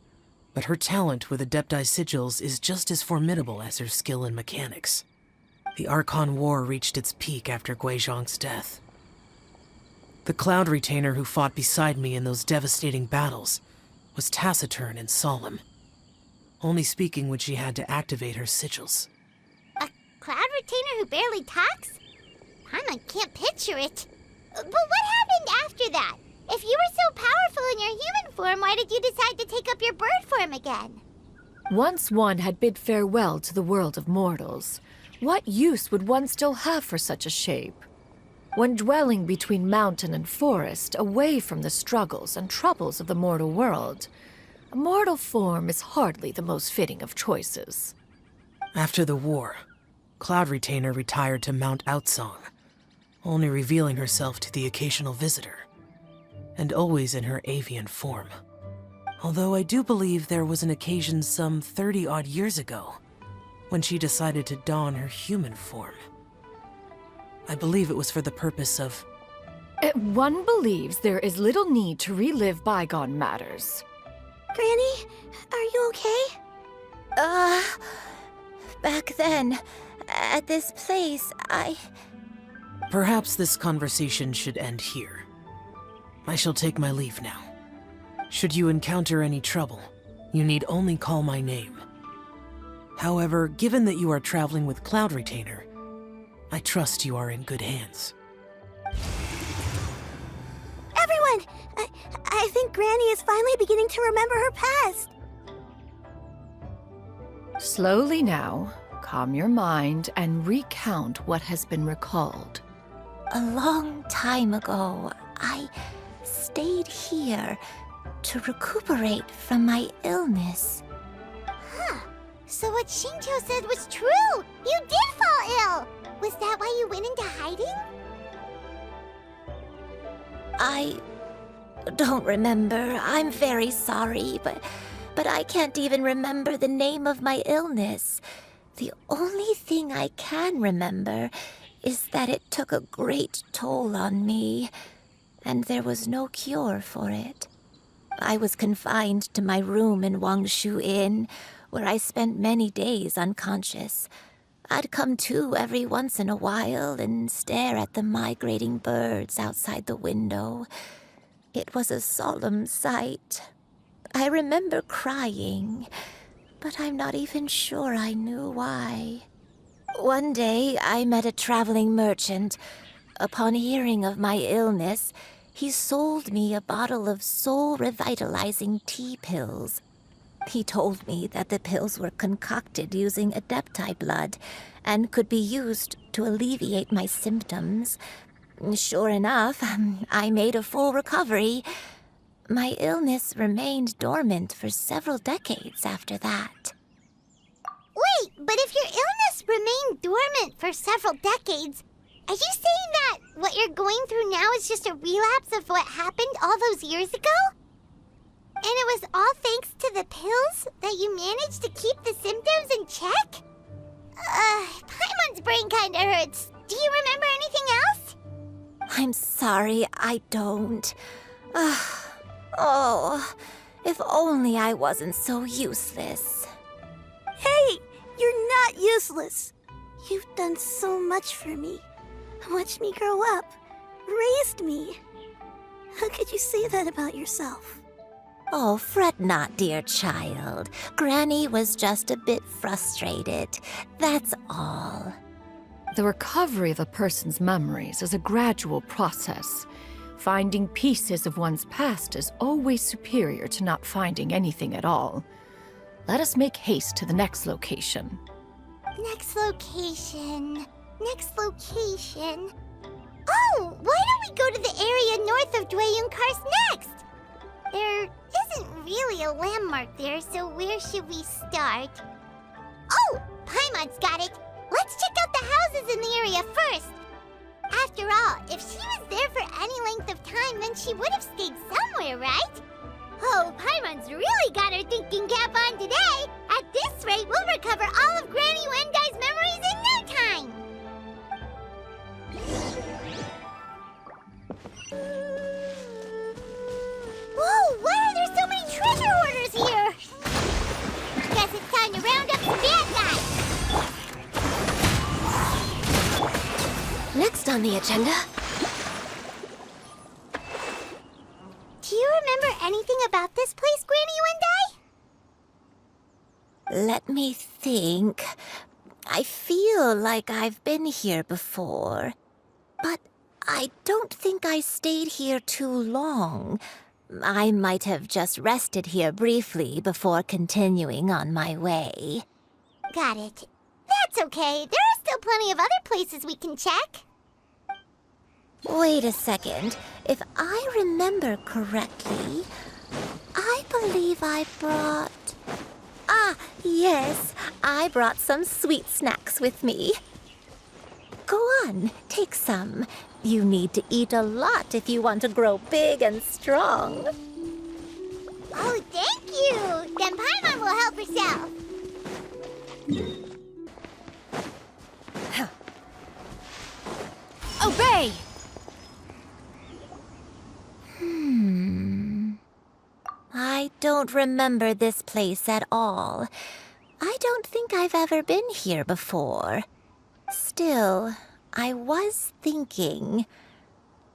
but her talent with Adepti sigils is just as formidable as her skill in mechanics. The Archon War reached its peak after Guizhong's death. The Cloud Retainer who fought beside me in those devastating battles was taciturn and solemn, only speaking when she had to activate her sigils. A Cloud Retainer who barely talks? Paimon can't picture it. But what happened after that? If you were so powerful in your human form, why did you decide to take up your bird form again? Once one had bid farewell to the world of mortals, what use would one still have for such a shape? When dwelling between mountain and forest, away from the struggles and troubles of the mortal world, a mortal form is hardly the most fitting of choices. After the war, Cloud Retainer retired to Mount Aocang, only revealing herself to the occasional visitor, and always in her avian form. Although I do believe there was an occasion some 30-odd years ago when she decided to don her human form. I believe it was for the purpose of... One believes there is little need to relive bygone matters. Granny, are you okay? Back then, at this place, Perhaps this conversation should end here. I shall take my leave now. Should you encounter any trouble, you need only call my name. However, given that you are traveling with Cloud Retainer, I trust you are in good hands. Everyone! I think Granny is finally beginning to remember her past. Slowly now, calm your mind and recount what has been recalled. A long time ago, I stayed here to recuperate from my illness. Huh. So what Xingqiu said was true! You did fall ill! Was that why you went into hiding? I don't remember. I'm very sorry, but I can't even remember the name of my illness. The only thing I can remember is that it took a great toll on me, and there was no cure for it. I was confined to my room in Wangshu Inn, where I spent many days unconscious. I'd come to every once in a while and stare at the migrating birds outside the window. It was a solemn sight. I remember crying, but I'm not even sure I knew why. One day, I met a traveling merchant. Upon hearing of my illness, he sold me a bottle of soul-revitalizing tea pills. He told me that the pills were concocted using Adepti blood and could be used to alleviate my symptoms. Sure enough, I made a full recovery. My illness remained dormant for several decades after that. Wait, but if your illness remained dormant for several decades, are you saying that what you're going through now is just a relapse of what happened all those years ago? And it was all thanks to the pills that you managed to keep the symptoms in check? Paimon's brain kinda hurts. Do you remember anything else? I'm sorry, I don't. Oh, if only I wasn't so useless. Hey, you're not useless. You've done so much for me. Watched me grow up. Raised me. How could you say that about yourself? Oh, fret not, dear child. Granny was just a bit frustrated. That's all. The recovery of a person's memories is a gradual process. Finding pieces of one's past is always superior to not finding anything at all. Let us make haste to the next location. Next location. Next location. Oh, why don't we go to the area north of Dwayun Karst next? There isn't really a landmark there, so where should we start? Oh, Paimon's got it. Let's check out the houses in the area first. After all, if she was there for any length of time, then she would have stayed somewhere, right? Oh, Paimon's really got her thinking cap on today. At this rate, we'll recover all of Granny Wendai's memories in no time. Whoa, why are there so many treasure hoarders here? Guess it's time to round up some bad guys. Next on the agenda. Do you remember anything about this place, Granny Wendai? Let me think. I feel like I've been here before, but I don't think I stayed here too long. I might have just rested here briefly before continuing on my way. Got it. That's okay. There are still plenty of other places we can check. Wait a second. If I remember correctly, I believe I brought... Ah, yes. I brought some sweet snacks with me. Go on, take some. You need to eat a lot if you want to grow big and strong. Oh, thank you. Then Paimon will help herself. Obey! I don't remember this place at all. I don't think I've ever been here before. Still, I was thinking,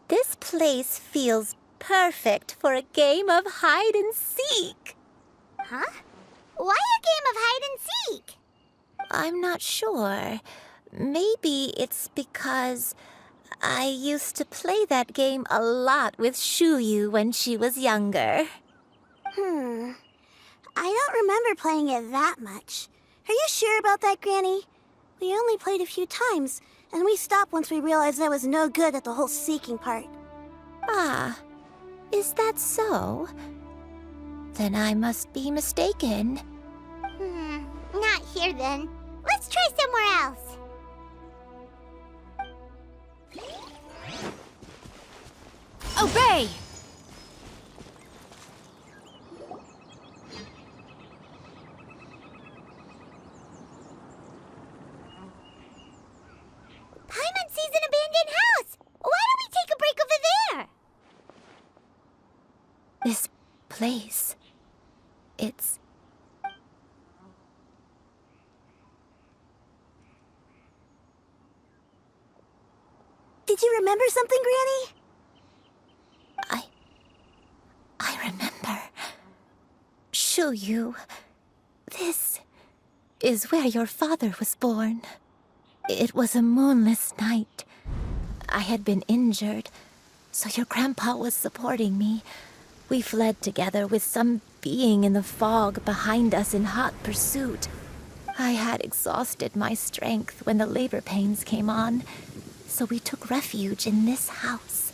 this place feels perfect for a game of hide and seek. Huh? Why a game of hide and seek? I'm not sure. Maybe it's because I used to play that game a lot with Xianyun when she was younger. I don't remember playing it that much. Are you sure about that, Granny? We only played a few times, and we stopped once we realized I was no good at the whole seeking part. Ah, is that so? Then I must be mistaken. Not here then. Let's try somewhere else. Obey! Paimon sees an abandoned house. Why don't we take a break over there? This place... it's... Did you remember something, Granny? I remember. Xianyun. This is where your father was born. It was a moonless night. I had been injured, so your grandpa was supporting me. We fled together with some being in the fog behind us in hot pursuit. I had exhausted my strength when the labor pains came on, so we took refuge in this house.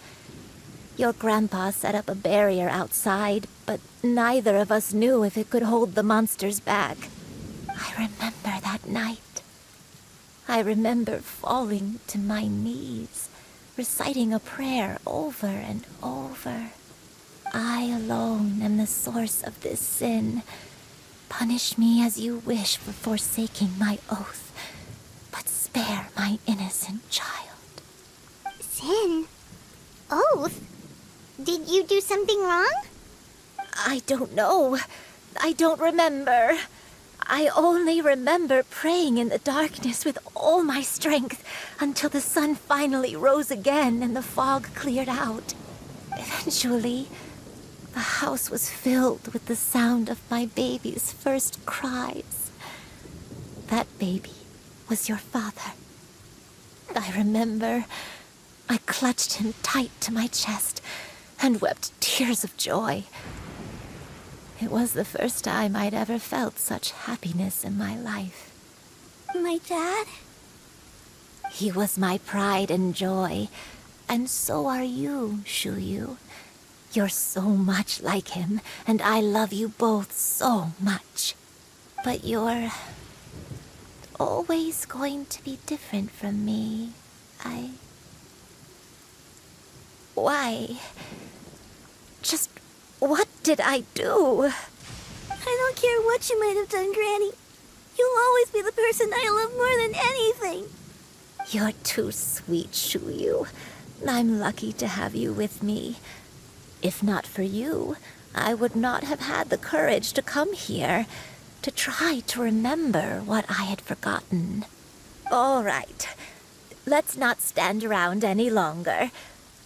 Your grandpa set up a barrier outside, but neither of us knew if it could hold the monsters back. I remember that night. I remember falling to my knees, reciting a prayer over and over. I alone am the source of this sin. Punish me as you wish for forsaking my oath, spare my innocent child. Sin? Oath? Did you do something wrong? I don't know. I don't remember. I only remember praying in the darkness with all my strength until the sun finally rose again and the fog cleared out. Eventually, the house was filled with the sound of my baby's first cries. That baby was your father. I remember I clutched him tight to my chest and wept tears of joy. It was the first time I'd ever felt such happiness in my life. My dad? He was my pride and joy, and so are you, Xianyun. You're so much like him, and I love you both so much. But you're always going to be different from me. Why? Just what did I do? I don't care what you might have done, Granny. You'll always be the person I love more than anything. You're too sweet, Xianyun. I'm lucky to have you with me. If not for you, I would not have had the courage to come here, to try to remember what I had forgotten. All right. Let's not stand around any longer.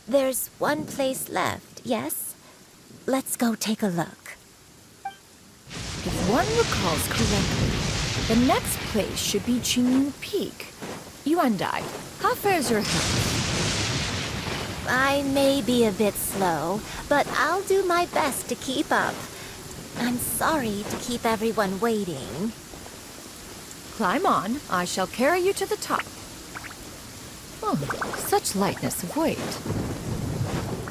There's one place left, yes? Let's go take a look. If one recalls correctly, the next place should be Xingqiu Peak. Yundi, how fares your health? I may be a bit slow, but I'll do my best to keep up. I'm sorry to keep everyone waiting. Climb on. I shall carry you to the top. Oh, such lightness of weight.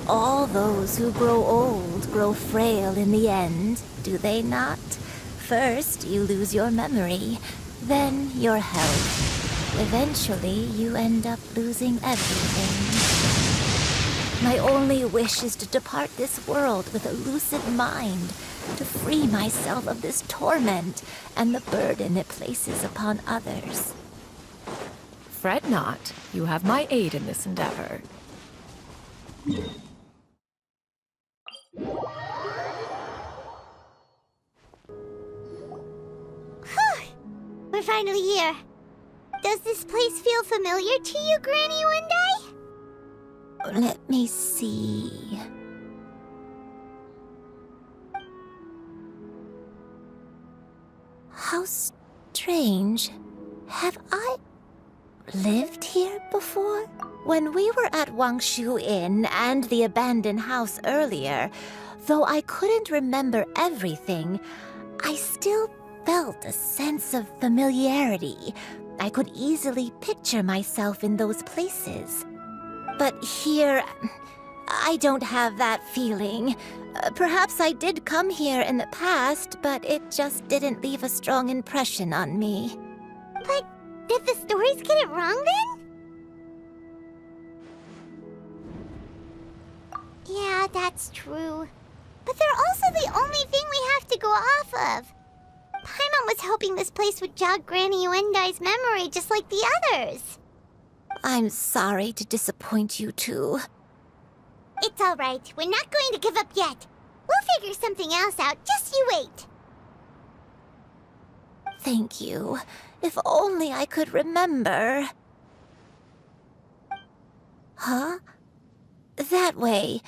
All those who grow old grow frail in the end, do they not? First, you lose your memory, then your health. Eventually, you end up losing everything. My only wish is to depart this world with a lucid mind, to free myself of this torment and the burden it places upon others. Fret not. You have my aid in this endeavor. We're finally here. Does this place feel familiar to you, Granny Yundi? Let me see. How strange. Have I lived here before? When we were at Wangshu Inn and the abandoned house earlier, though I couldn't remember everything, I still felt a sense of familiarity. I could easily picture myself in those places. But here, I don't have that feeling. Perhaps I did come here in the past, but it just didn't leave a strong impression on me. But did the stories get it wrong then? Yeah, that's true. But they're also the only thing we have to go off of. Paimon was hoping this place would jog Granny Yundi's memory just like the others. I'm sorry to disappoint you too. It's all right. We're not going to give up yet. We'll figure something else out. Just you wait. Thank you. If only I could remember. Huh? That way.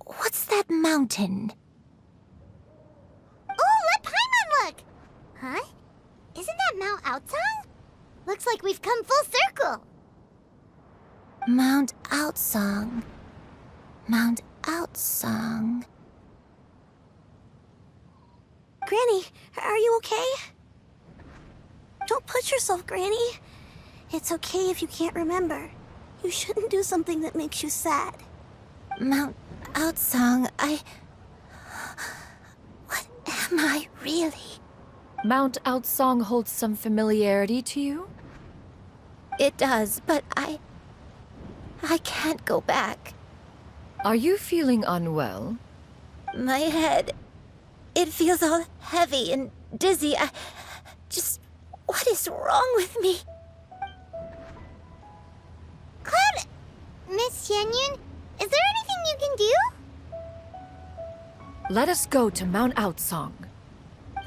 What's that mountain? Oh, let Paimon look! Huh? Isn't that Mount Aocang? Looks like we've come full circle. Mount Aocang. Mount Aocang. Granny, are you okay? Don't push yourself, Granny. It's okay if you can't remember. You shouldn't do something that makes you sad. Mount Aocang, What am I really? Mount Aocang holds some familiarity to you? It does, but I can't go back. Are you feeling unwell? My head, it feels all heavy and dizzy. What is wrong with me? Miss Xianyun, is there anything you can do? Let us go to Mount Aocang.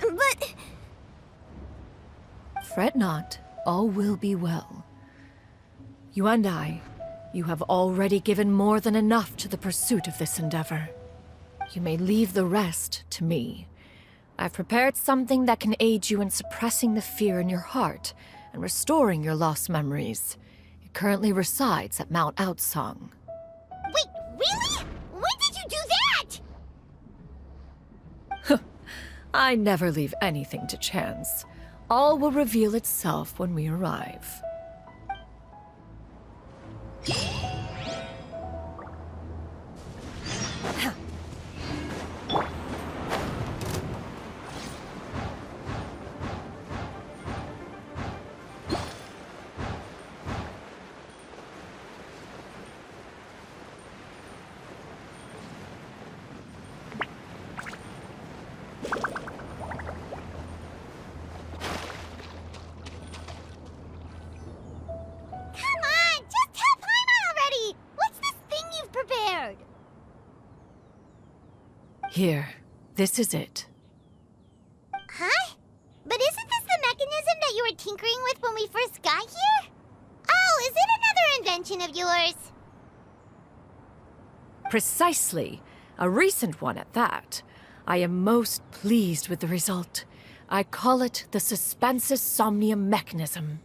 But... Fret not, all will be well. You and I, you have already given more than enough to the pursuit of this endeavor. You may leave the rest to me. I've prepared something that can aid you in suppressing the fear in your heart and restoring your lost memories. It currently resides at Mount Aocang. Wait, really? When did you do that? I never leave anything to chance. All will reveal itself when we arrive. Here, this is it. Huh? But isn't this the mechanism that you were tinkering with when we first got here? Oh, is it another invention of yours? Precisely. A recent one at that. I am most pleased with the result. I call it the Suspensus Somnium mechanism.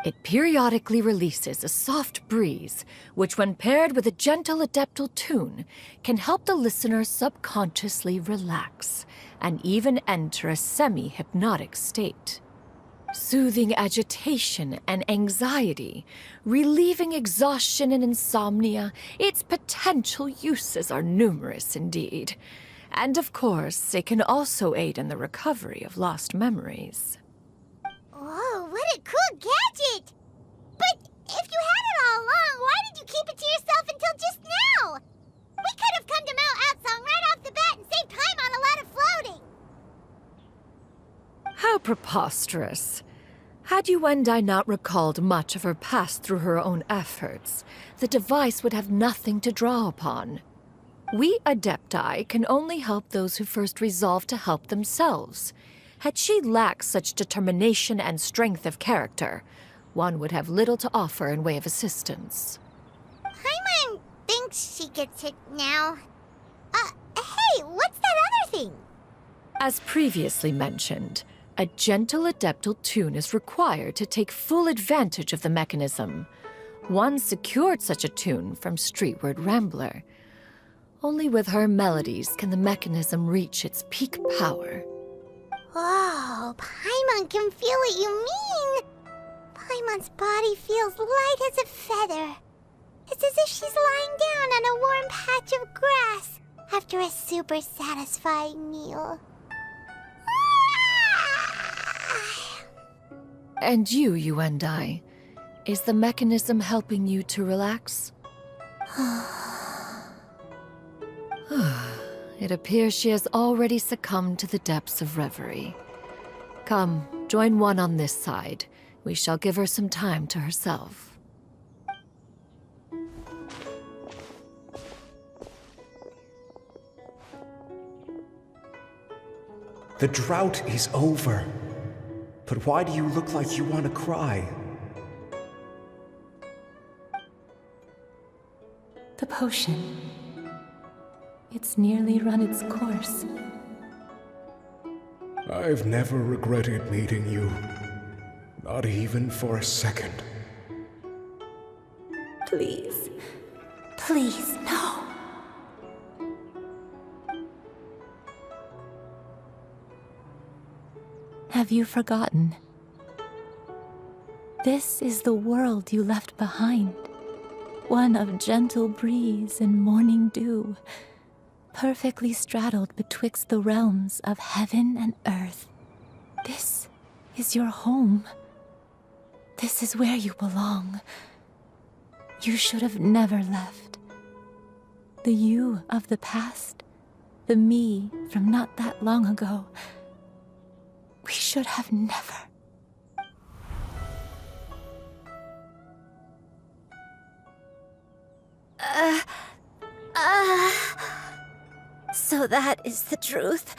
It periodically releases a soft breeze, which when paired with a gentle adeptal tune, can help the listener subconsciously relax and even enter a semi-hypnotic state. Soothing agitation and anxiety, relieving exhaustion and insomnia, its potential uses are numerous indeed. And of course, it can also aid in the recovery of lost memories. Whoa, what a cool gadget! But if you had it all along, why did you keep it to yourself until just now? We could have come to Mount Aocang right off the bat and saved time on a lot of floating. How preposterous. Had Yundi not recalled much of her past through her own efforts, the device would have nothing to draw upon. We Adepti can only help those who first resolve to help themselves. Had she lacked such determination and strength of character, one would have little to offer in way of assistance. Paimon thinks she gets it now. Hey, what's that other thing? As previously mentioned, a gentle adeptal tune is required to take full advantage of the mechanism. One secured such a tune from Streetward Rambler. Only with her melodies can the mechanism reach its peak power. Whoa, Paimon can feel what you mean. Paimon's body feels light as a feather. It's as if she's lying down on a warm patch of grass after a super satisfying meal. And you and I, is the mechanism helping you to relax? It appears she has already succumbed to the depths of reverie. Come, join one on this side. We shall give her some time to herself. The drought is over. But why do you look like you want to cry? The potion. It's nearly run its course. I've never regretted meeting you. Not even for a second. Please. Please, no. Have you forgotten? This is the world you left behind. One of gentle breeze and morning dew, perfectly straddled betwixt the realms of heaven and earth. This is your home. This is where you belong. You should have never left. The you of the past, the me from not that long ago, we should have never. So that is the truth.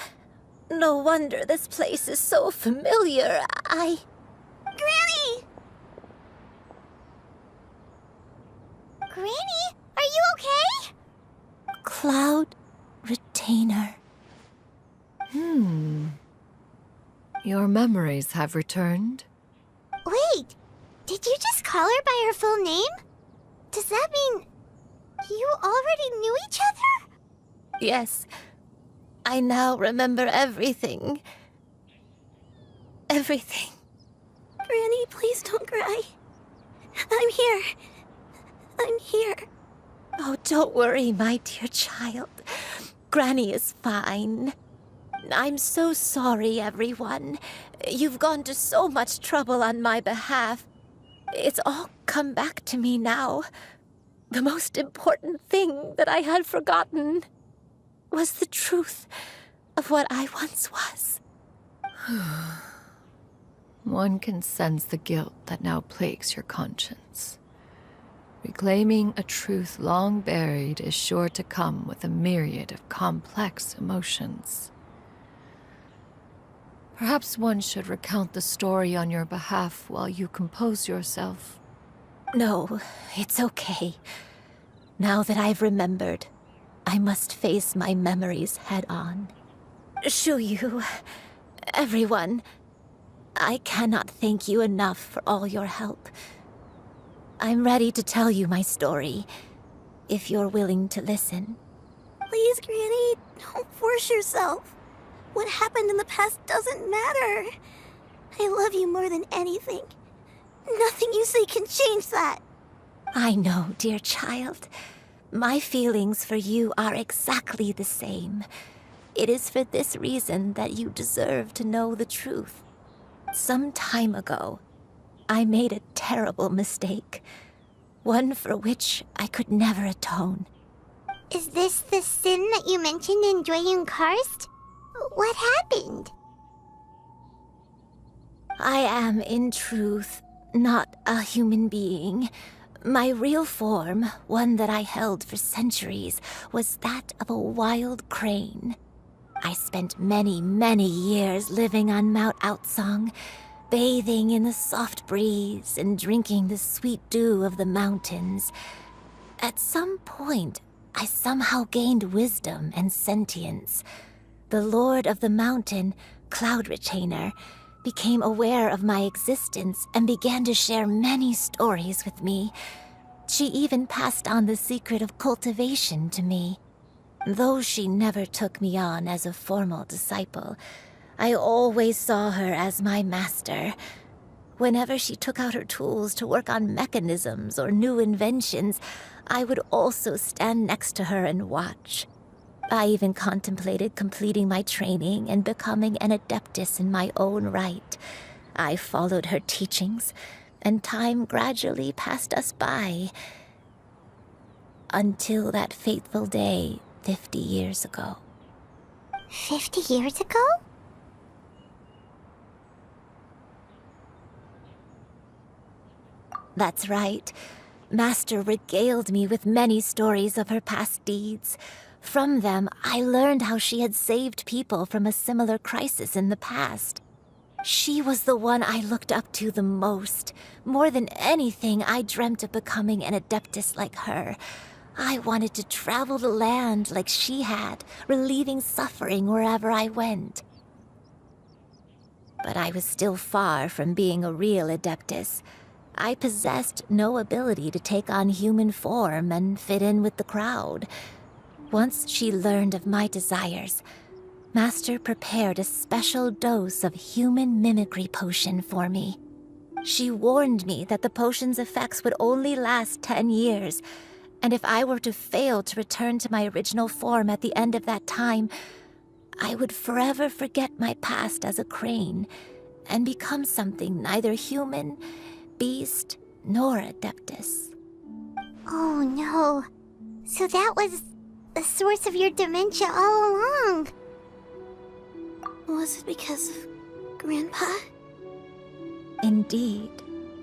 No wonder this place is so familiar. Granny! Granny, are you okay? Cloud Retainer. Your memories have returned? Wait, did you just call her by her full name? Does that mean you already knew each other? Yes. I now remember everything. Everything. Granny, please don't cry. I'm here. I'm here. Oh, don't worry, my dear child. Granny is fine. I'm so sorry, everyone. You've gone to so much trouble on my behalf. It's all come back to me now. The most important thing that I had forgotten was the truth of what I once was. One can sense the guilt that now plagues your conscience. Reclaiming a truth long buried is sure to come with a myriad of complex emotions. Perhaps one should recount the story on your behalf while you compose yourself. No, it's okay. Now that I've remembered, I must face my memories head on. Shuyu, everyone, I cannot thank you enough for all your help. I'm ready to tell you my story, if you're willing to listen. Please, Granny, don't force yourself. What happened in the past doesn't matter. I love you more than anything. Nothing you say can change that. I know, dear child. My feelings for you are exactly the same. It is for this reason that you deserve to know the truth. Some time ago, I made a terrible mistake. One for which I could never atone. Is this the sin that you mentioned in Jueyun Karst? What happened? I am, in truth, not a human being. My real form, one that I held for centuries, was that of a wild crane. I spent many, many years living on Mount Aocang, bathing in the soft breeze and drinking the sweet dew of the mountains. At some point, I somehow gained wisdom and sentience. The Lord of the Mountain, Cloud Retainer, became aware of my existence and began to share many stories with me. She even passed on the secret of cultivation to me. Though she never took me on as a formal disciple, I always saw her as my master. Whenever she took out her tools to work on mechanisms or new inventions, I would also stand next to her and watch. I even contemplated completing my training and becoming an adeptus in my own right. I followed her teachings, and time gradually passed us by. Until that fateful day 50 years ago. 50 years ago? That's right. Master regaled me with many stories of her past deeds. From them, I learned how she had saved people from a similar crisis in the past. She was the one I looked up to the most. More than anything, I dreamt of becoming an adeptus like her. I wanted to travel the land like she had, relieving suffering wherever I went. But I was still far from being a real adeptus. I possessed no ability to take on human form and fit in with the crowd. Once she learned of my desires, Master prepared a special dose of human mimicry potion for me. She warned me that the potion's effects would only last 10 years, and if I were to fail to return to my original form at the end of that time, I would forever forget my past as a crane and become something neither human, beast, nor adeptus. Oh no. So that was the source of your dementia all along. Was it because of Grandpa? Indeed,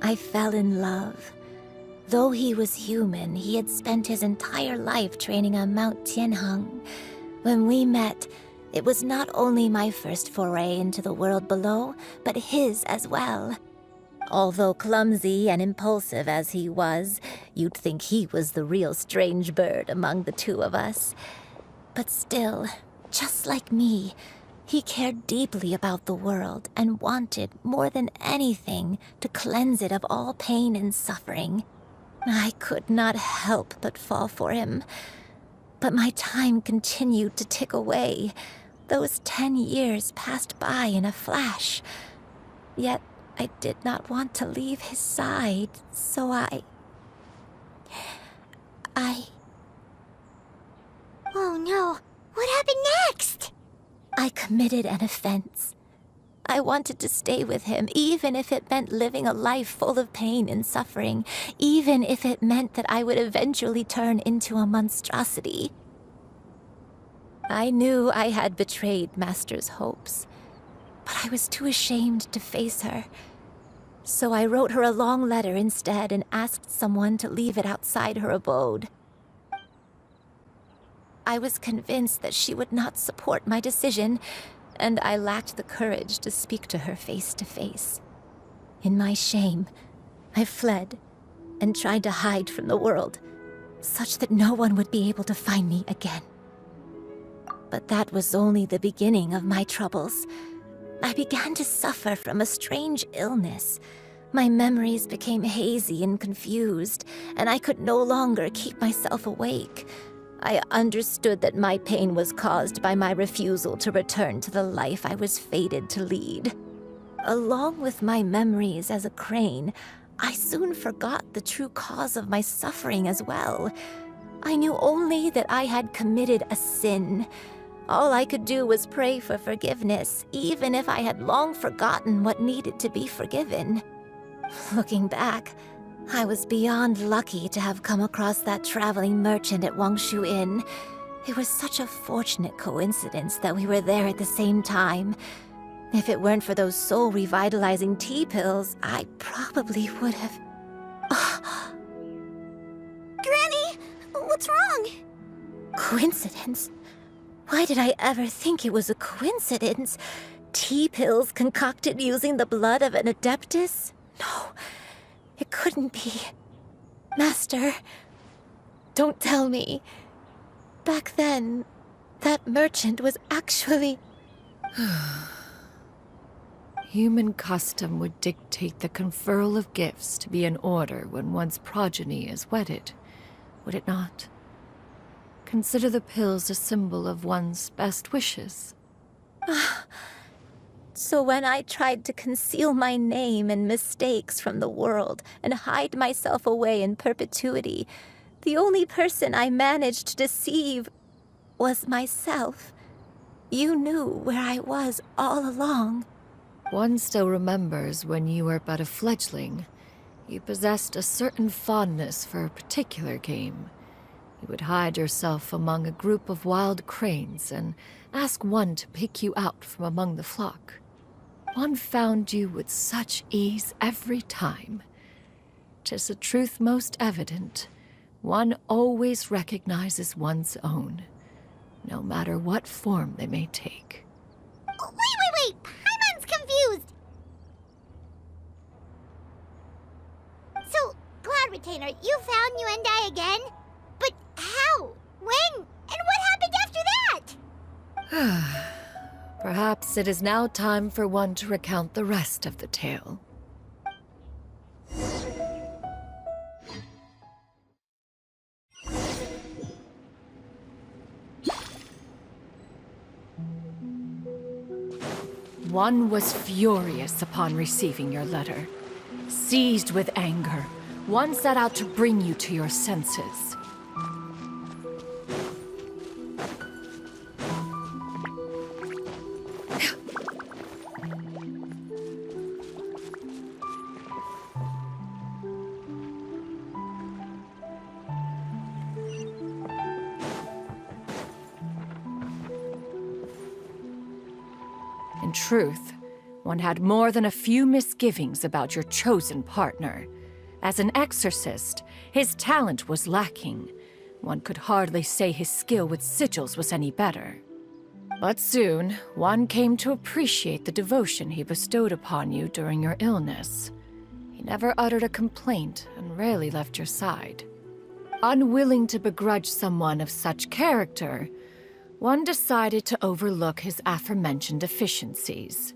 I fell in love. Though he was human, he had spent his entire life training on Mount Tianheng. When we met, it was not only my first foray into the world below, but his as well. Although clumsy and impulsive as he was, you'd think he was the real strange bird among the two of us. But still, just like me, he cared deeply about the world and wanted, more than anything, to cleanse it of all pain and suffering. I could not help but fall for him. But my time continued to tick away. Those 10 years passed by in a flash. Yet I did not want to leave his side, so I... Oh no, what happened next? I committed an offense. I wanted to stay with him, even if it meant living a life full of pain and suffering, even if it meant that I would eventually turn into a monstrosity. I knew I had betrayed Master's hopes, but I was too ashamed to face her. So I wrote her a long letter instead and asked someone to leave it outside her abode. I was convinced that she would not support my decision, and I lacked the courage to speak to her face to face. In my shame, I fled and tried to hide from the world, such that no one would be able to find me again. But that was only the beginning of my troubles. I began to suffer from a strange illness. My memories became hazy and confused, and I could no longer keep myself awake. I understood that my pain was caused by my refusal to return to the life I was fated to lead. Along with my memories as a crane, I soon forgot the true cause of my suffering as well. I knew only that I had committed a sin. All I could do was pray for forgiveness, even if I had long forgotten what needed to be forgiven. Looking back, I was beyond lucky to have come across that traveling merchant at Wangshu Inn. It was such a fortunate coincidence that we were there at the same time. If it weren't for those soul-revitalizing tea pills, I probably would have... Granny, what's wrong? Coincidence? Why did I ever think it was a coincidence? Tea pills concocted using the blood of an adeptus? No, it couldn't be. Master, don't tell me. Back then, that merchant was actually... Human custom would dictate the conferral of gifts to be in order when one's progeny is wedded, would it not? Consider the pills a symbol of one's best wishes. So when I tried to conceal my name and mistakes from the world and hide myself away in perpetuity, the only person I managed to deceive was myself. You knew where I was all along. One still remembers when you were but a fledgling. You possessed a certain fondness for a particular game. You would hide yourself among a group of wild cranes and ask one to pick you out from among the flock. One found you with such ease every time. 'Tis a truth most evident. One always recognizes one's own, no matter what form they may take. Wait! Paimon's confused! So, Cloud Retainer, you found Yundi again? But how? When? And what happened after that? Perhaps it is now time for one to recount the rest of the tale. One was furious upon receiving your letter. Seized with anger, one set out to bring you to your senses. In truth, one had more than a few misgivings about your chosen partner. As an exorcist, his talent was lacking. One could hardly say his skill with sigils was any better. But soon, one came to appreciate the devotion he bestowed upon you during your illness. He never uttered a complaint and rarely left your side. Unwilling to begrudge someone of such character, one decided to overlook his aforementioned deficiencies,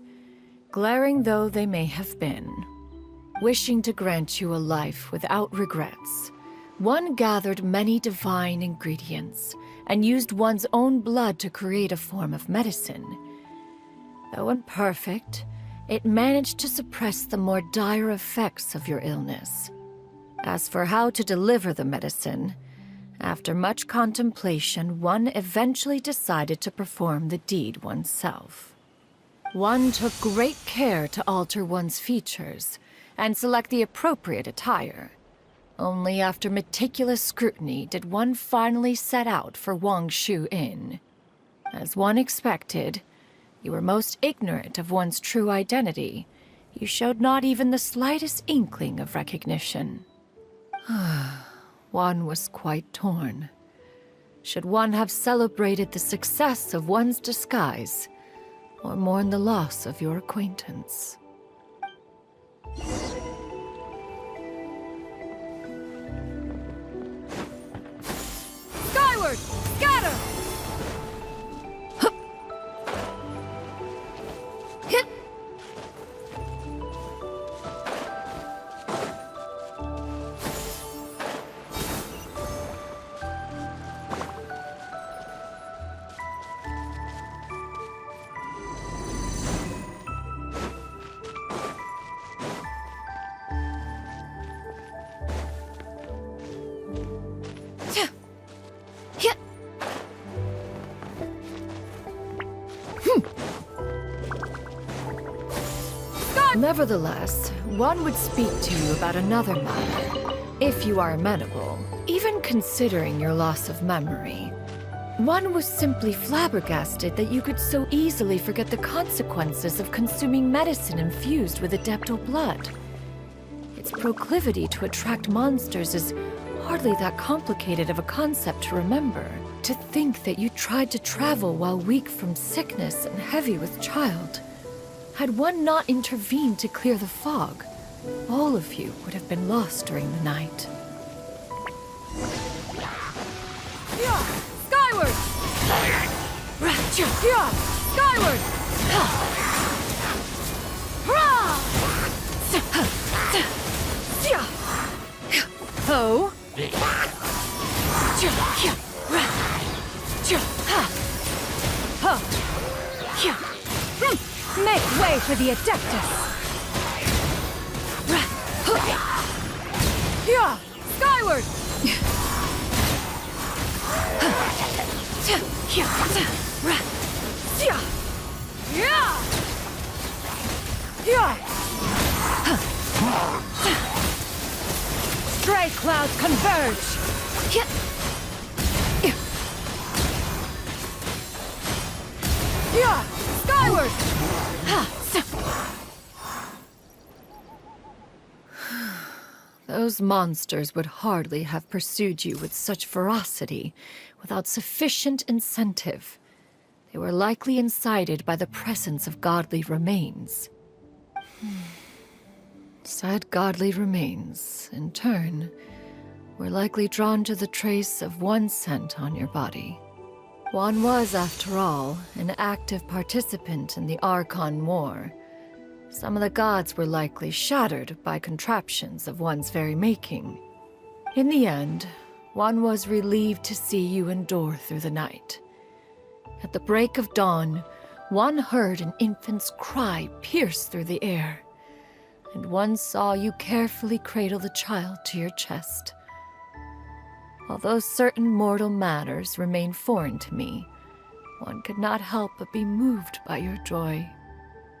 glaring though they may have been. Wishing to grant you a life without regrets, one gathered many divine ingredients and used one's own blood to create a form of medicine. Though imperfect, it managed to suppress the more dire effects of your illness. As for how to deliver the medicine, after much contemplation, one eventually decided to perform the deed oneself. One took great care to alter one's features and select the appropriate attire. Only after meticulous scrutiny did one finally set out for Wangshu Inn. As one expected, you were most ignorant of one's true identity. You showed not even the slightest inkling of recognition. One was quite torn. Should one have celebrated the success of one's disguise, or mourn the loss of your acquaintance? Skyward! Scatter! Hit! Nevertheless, one would speak to you about another matter, if you are amenable, even considering your loss of memory. One was simply flabbergasted that you could so easily forget the consequences of consuming medicine infused with adeptal blood. Its proclivity to attract monsters is hardly that complicated of a concept to remember. To think that you tried to travel while weak from sickness and heavy with child. Had one not intervened to clear the fog, all of you would have been lost during the night. Skyward! Skyward! Oh? Make way for the Adeptus! Skyward! Stray clouds converge! Skyward! Those monsters would hardly have pursued you with such ferocity without sufficient incentive. They were likely incited by the presence of godly remains. Said godly remains, in turn, were likely drawn to the trace of one scent on your body. One was, after all, an active participant in the Archon War. Some of the gods were likely shattered by contraptions of one's very making. In the end, one was relieved to see you endure through the night. At the break of dawn, one heard an infant's cry pierce through the air, and one saw you carefully cradle the child to your chest. Although certain mortal matters remain foreign to me, one could not help but be moved by your joy.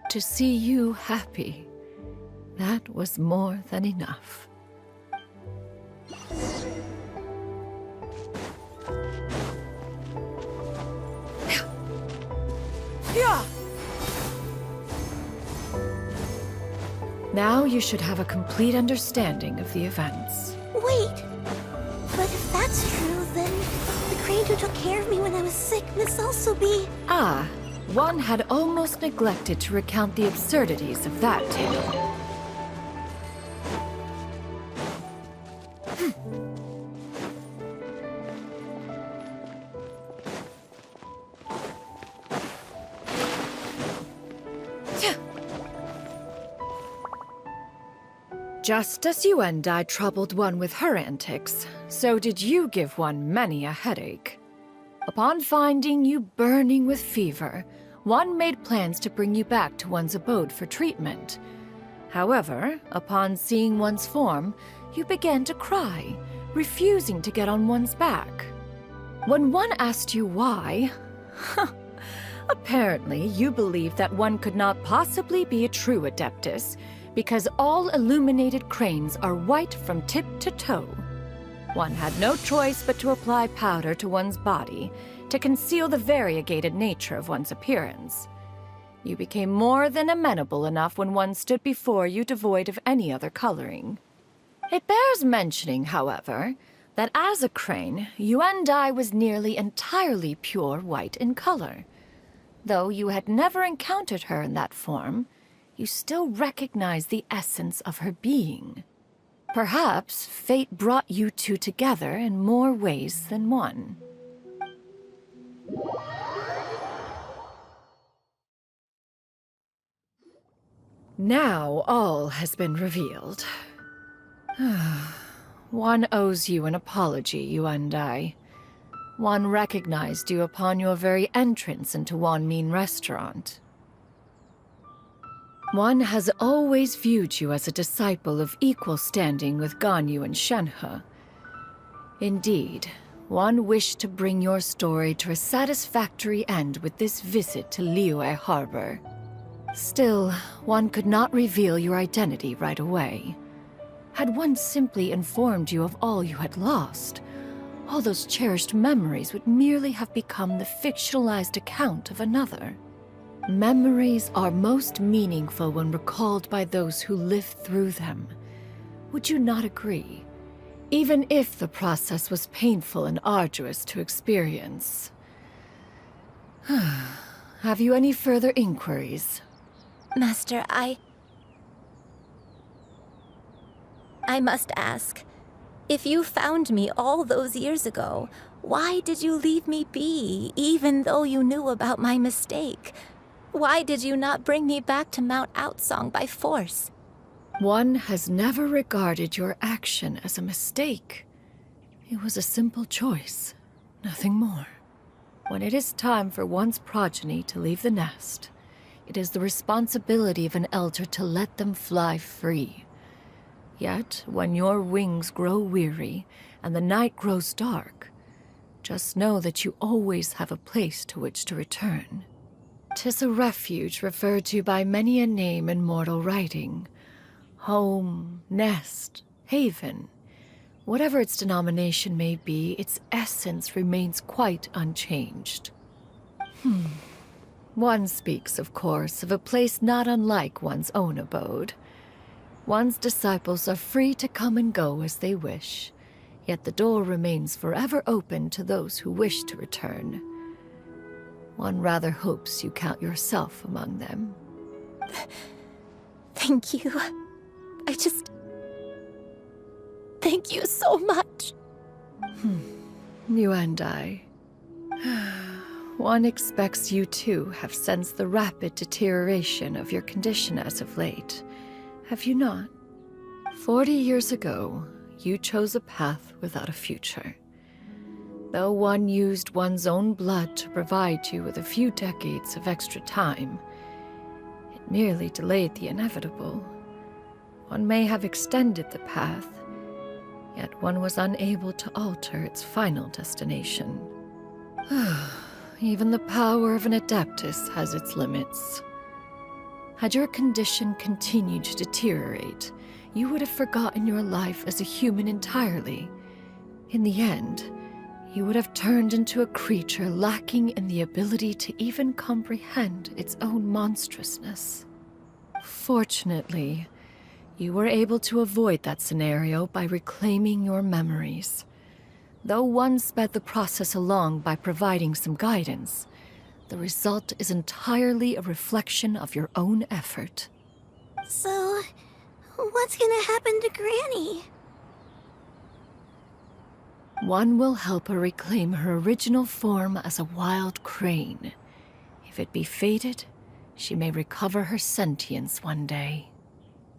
To see you happy, that was more than enough. Now you should have a complete understanding of the events. Wait! But if that's true, then the crane who took care of me when I was sick must also be... Ah, one had almost neglected to recount the absurdities of that tale. Just as Yundi troubled one with her antics, so did you give one many a headache. Upon finding you burning with fever, one made plans to bring you back to one's abode for treatment. However, upon seeing one's form, you began to cry, refusing to get on one's back. When one asked you why, apparently you believed that one could not possibly be a true Adeptus, because all illuminated cranes are white from tip to toe. One had no choice but to apply powder to one's body to conceal the variegated nature of one's appearance. You became more than amenable enough when one stood before you devoid of any other coloring. It bears mentioning, however, that as a crane, Yundi was nearly entirely pure white in color. Though you had never encountered her in that form, you still recognize the essence of her being. Perhaps fate brought you two together in more ways than one. Now all has been revealed. One owes you an apology, Yundi. One recognized you upon your very entrance into Wanmin restaurant. One has always viewed you as a disciple of equal standing with Ganyu and Shenhe. Indeed, one wished to bring your story to a satisfactory end with this visit to Liyue Harbor. Still, one could not reveal your identity right away. Had one simply informed you of all you had lost, all those cherished memories would merely have become the fictionalized account of another. Memories are most meaningful when recalled by those who lived through them. Would you not agree? Even if the process was painful and arduous to experience. Have you any further inquiries? Master, I must ask. If you found me all those years ago, why did you leave me be, even though you knew about my mistake? Why did you not bring me back to Mount Aocang by force? One has never regarded your action as a mistake. It was a simple choice, nothing more. When it is time for one's progeny to leave the nest, it is the responsibility of an elder to let them fly free. Yet, when your wings grow weary and the night grows dark, just know that you always have a place to which to return. 'Tis a refuge referred to by many a name in mortal writing. Home, nest, haven. Whatever its denomination may be, its essence remains quite unchanged. One speaks, of course, of a place not unlike one's own abode. One's disciples are free to come and go as they wish, yet the door remains forever open to those who wish to return. One rather hopes you count yourself among them. Thank you. Thank you so much. You and I. One expects you too have sensed the rapid deterioration of your condition as of late, have you not? 40 years ago, you chose a path without a future. Though one used one's own blood to provide you with a few decades of extra time, it merely delayed the inevitable. One may have extended the path, yet one was unable to alter its final destination. Even the power of an Adeptus has its limits. Had your condition continued to deteriorate, you would have forgotten your life as a human entirely. In the end, you would have turned into a creature lacking in the ability to even comprehend its own monstrousness. Fortunately, You were able to avoid that scenario by reclaiming your memories. Though one sped the process along by providing some guidance, the result is entirely a reflection of your own effort. So, what's gonna happen to Granny? One will help her reclaim her original form as a wild crane. If it be fated, she may recover her sentience one day.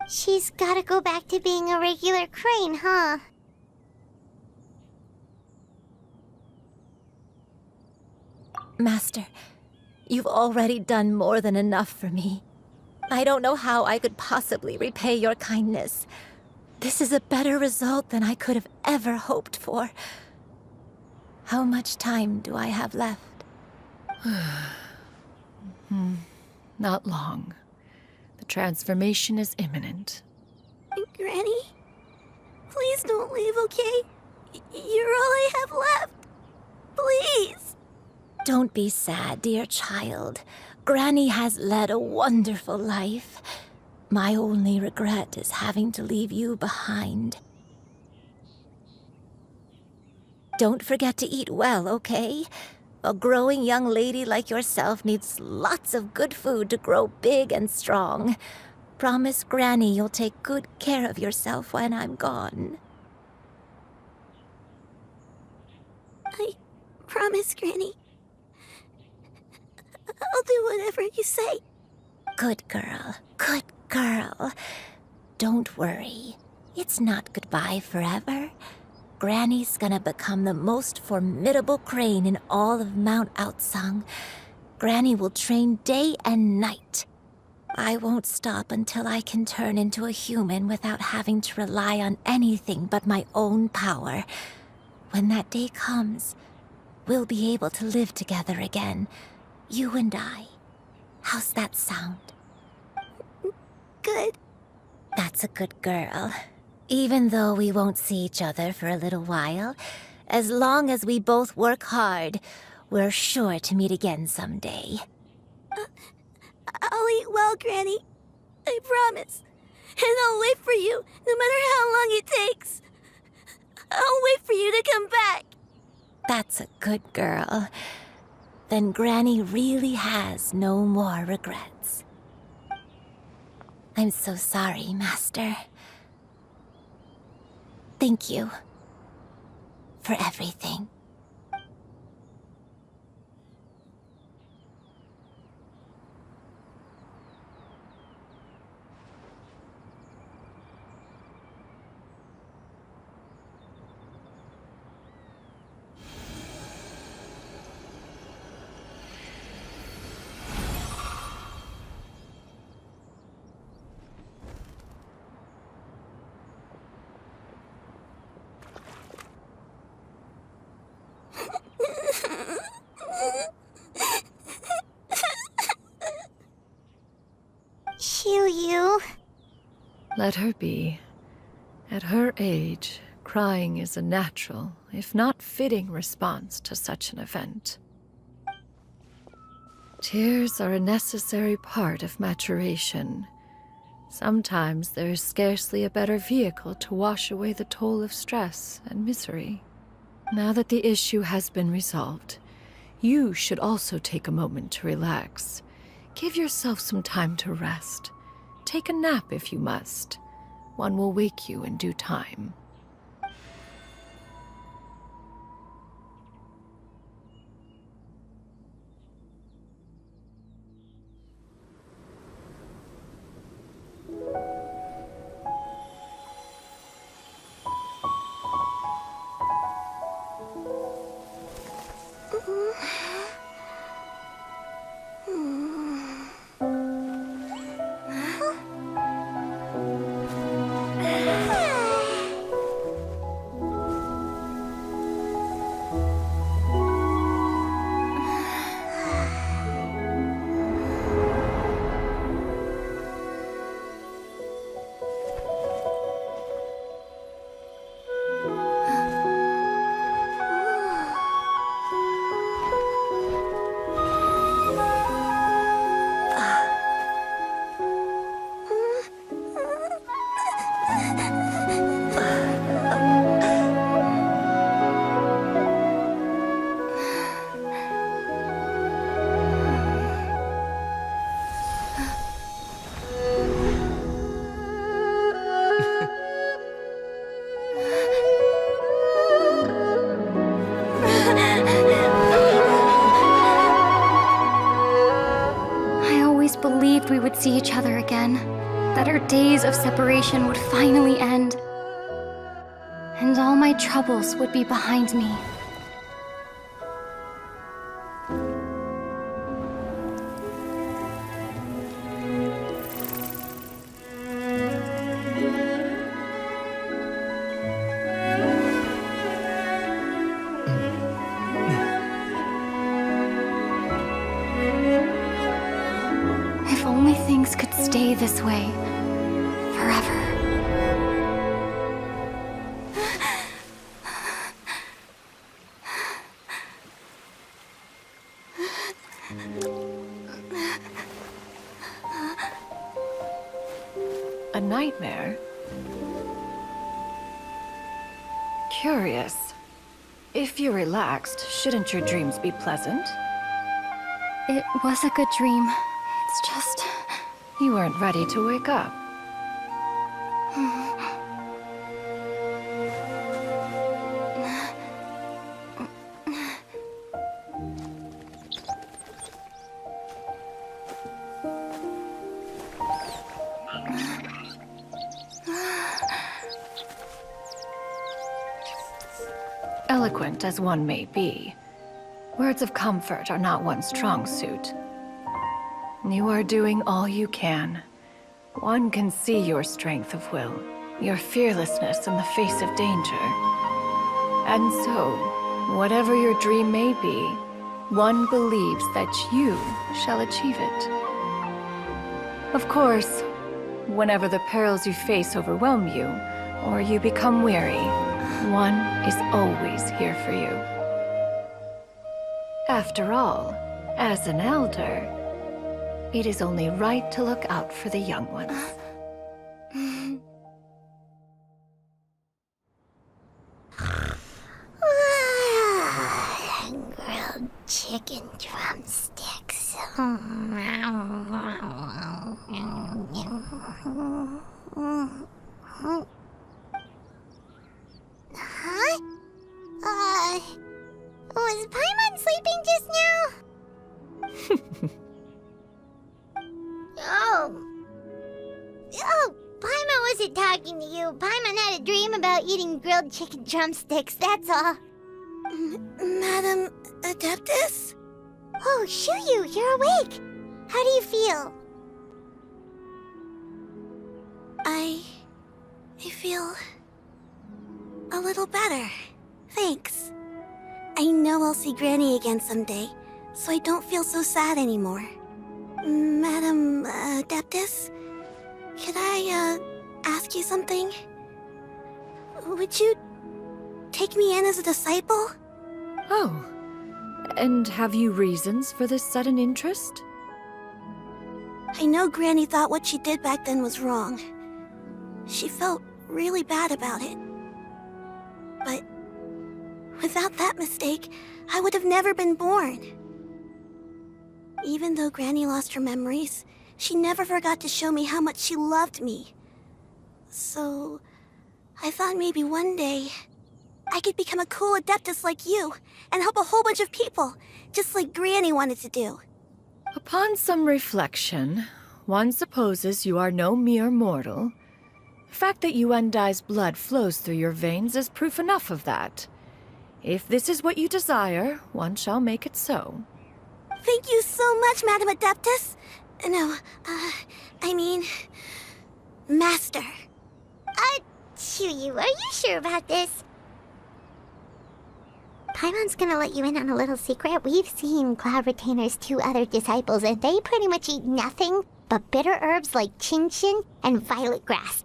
She's gotta go back to being a regular crane, huh? Master, you've already done more than enough for me. I don't know how I could possibly repay your kindness. This is a better result than I could have ever hoped for. How much time do I have left? Not long. The transformation is imminent. Granny? Please don't leave, okay? You're all I have left. Please! Don't be sad, dear child. Granny has led a wonderful life. My only regret is having to leave you behind. Don't forget to eat well, okay? A growing young lady like yourself needs lots of good food to grow big and strong. Promise Granny you'll take good care of yourself when I'm gone. I promise, Granny. I'll do whatever you say. Good girl, good girl. Don't worry. It's not goodbye forever. Granny's gonna become the most formidable crane in all of Mount Aocang. Granny will train day and night. I won't stop until I can turn into a human without having to rely on anything but my own power. When that day comes, we'll be able to live together again. You and I. How's that sound? Good. That's a good girl. Even though we won't see each other for a little while, as long as we both work hard, we're sure to meet again someday. I'll eat well, Granny. I promise. And I'll wait for you, no matter how long it takes. I'll wait for you to come back. That's a good girl. Then Granny really has no more regrets. I'm so sorry, Master. Thank you for everything. Xianyun. Let her be. At her age, crying is a natural, if not fitting, response to such an event. Tears are a necessary part of maturation. Sometimes there is scarcely a better vehicle to wash away the toll of stress and misery. Now that the issue has been resolved, you should also take a moment to relax. Give yourself some time to rest. Take a nap if you must. One will wake you in due time. believed we would see each other again, that our days of separation would finally end, and all my troubles would be behind me. If only things could stay this way forever. A nightmare? Curious. If you're relaxed, shouldn't your dreams be pleasant? It was a good dream. It's just... You weren't ready to wake up. Eloquent as one may be, words of comfort are not one's strong suit. You are doing all you can. One can see your strength of will, your fearlessness in the face of danger. And so, whatever your dream may be, one believes that you shall achieve it. Of course, whenever the perils you face overwhelm you, or you become weary, one is always here for you. After all, as an elder, it is only right to look out for the young ones. Grilled chicken drumsticks. Huh? Was Paimon sleeping just now? Oh, Paimon wasn't talking to you. Paimon had a dream about eating grilled chicken drumsticks, that's all. Madam Adeptus? Oh, Xianyun, you're awake. How do you feel? I feel a little better. Thanks. I know I'll see Granny again someday, so I don't feel so sad anymore. Madam Adeptus, could I ask you something? Would you take me in as a disciple? Oh, and have you reasons for this sudden interest? I know Granny thought what she did back then was wrong. She felt really bad about it. But without that mistake, I would have never been born. Even though Granny lost her memories, she never forgot to show me how much she loved me. So, I thought maybe one day I could become a cool Adeptus like you and help a whole bunch of people, just like Granny wanted to do. Upon some reflection, one supposes you are no mere mortal. The fact that Yuandi's blood flows through your veins is proof enough of that. If this is what you desire, one shall make it so. Thank you so much, Madam Adeptus. No, I mean... Master. Xianyun, are you sure about this? Paimon's gonna let you in on a little secret. We've seen Cloud Retainer's 2 other disciples, and they pretty much eat nothing but bitter herbs like Xingqiu and violet grass.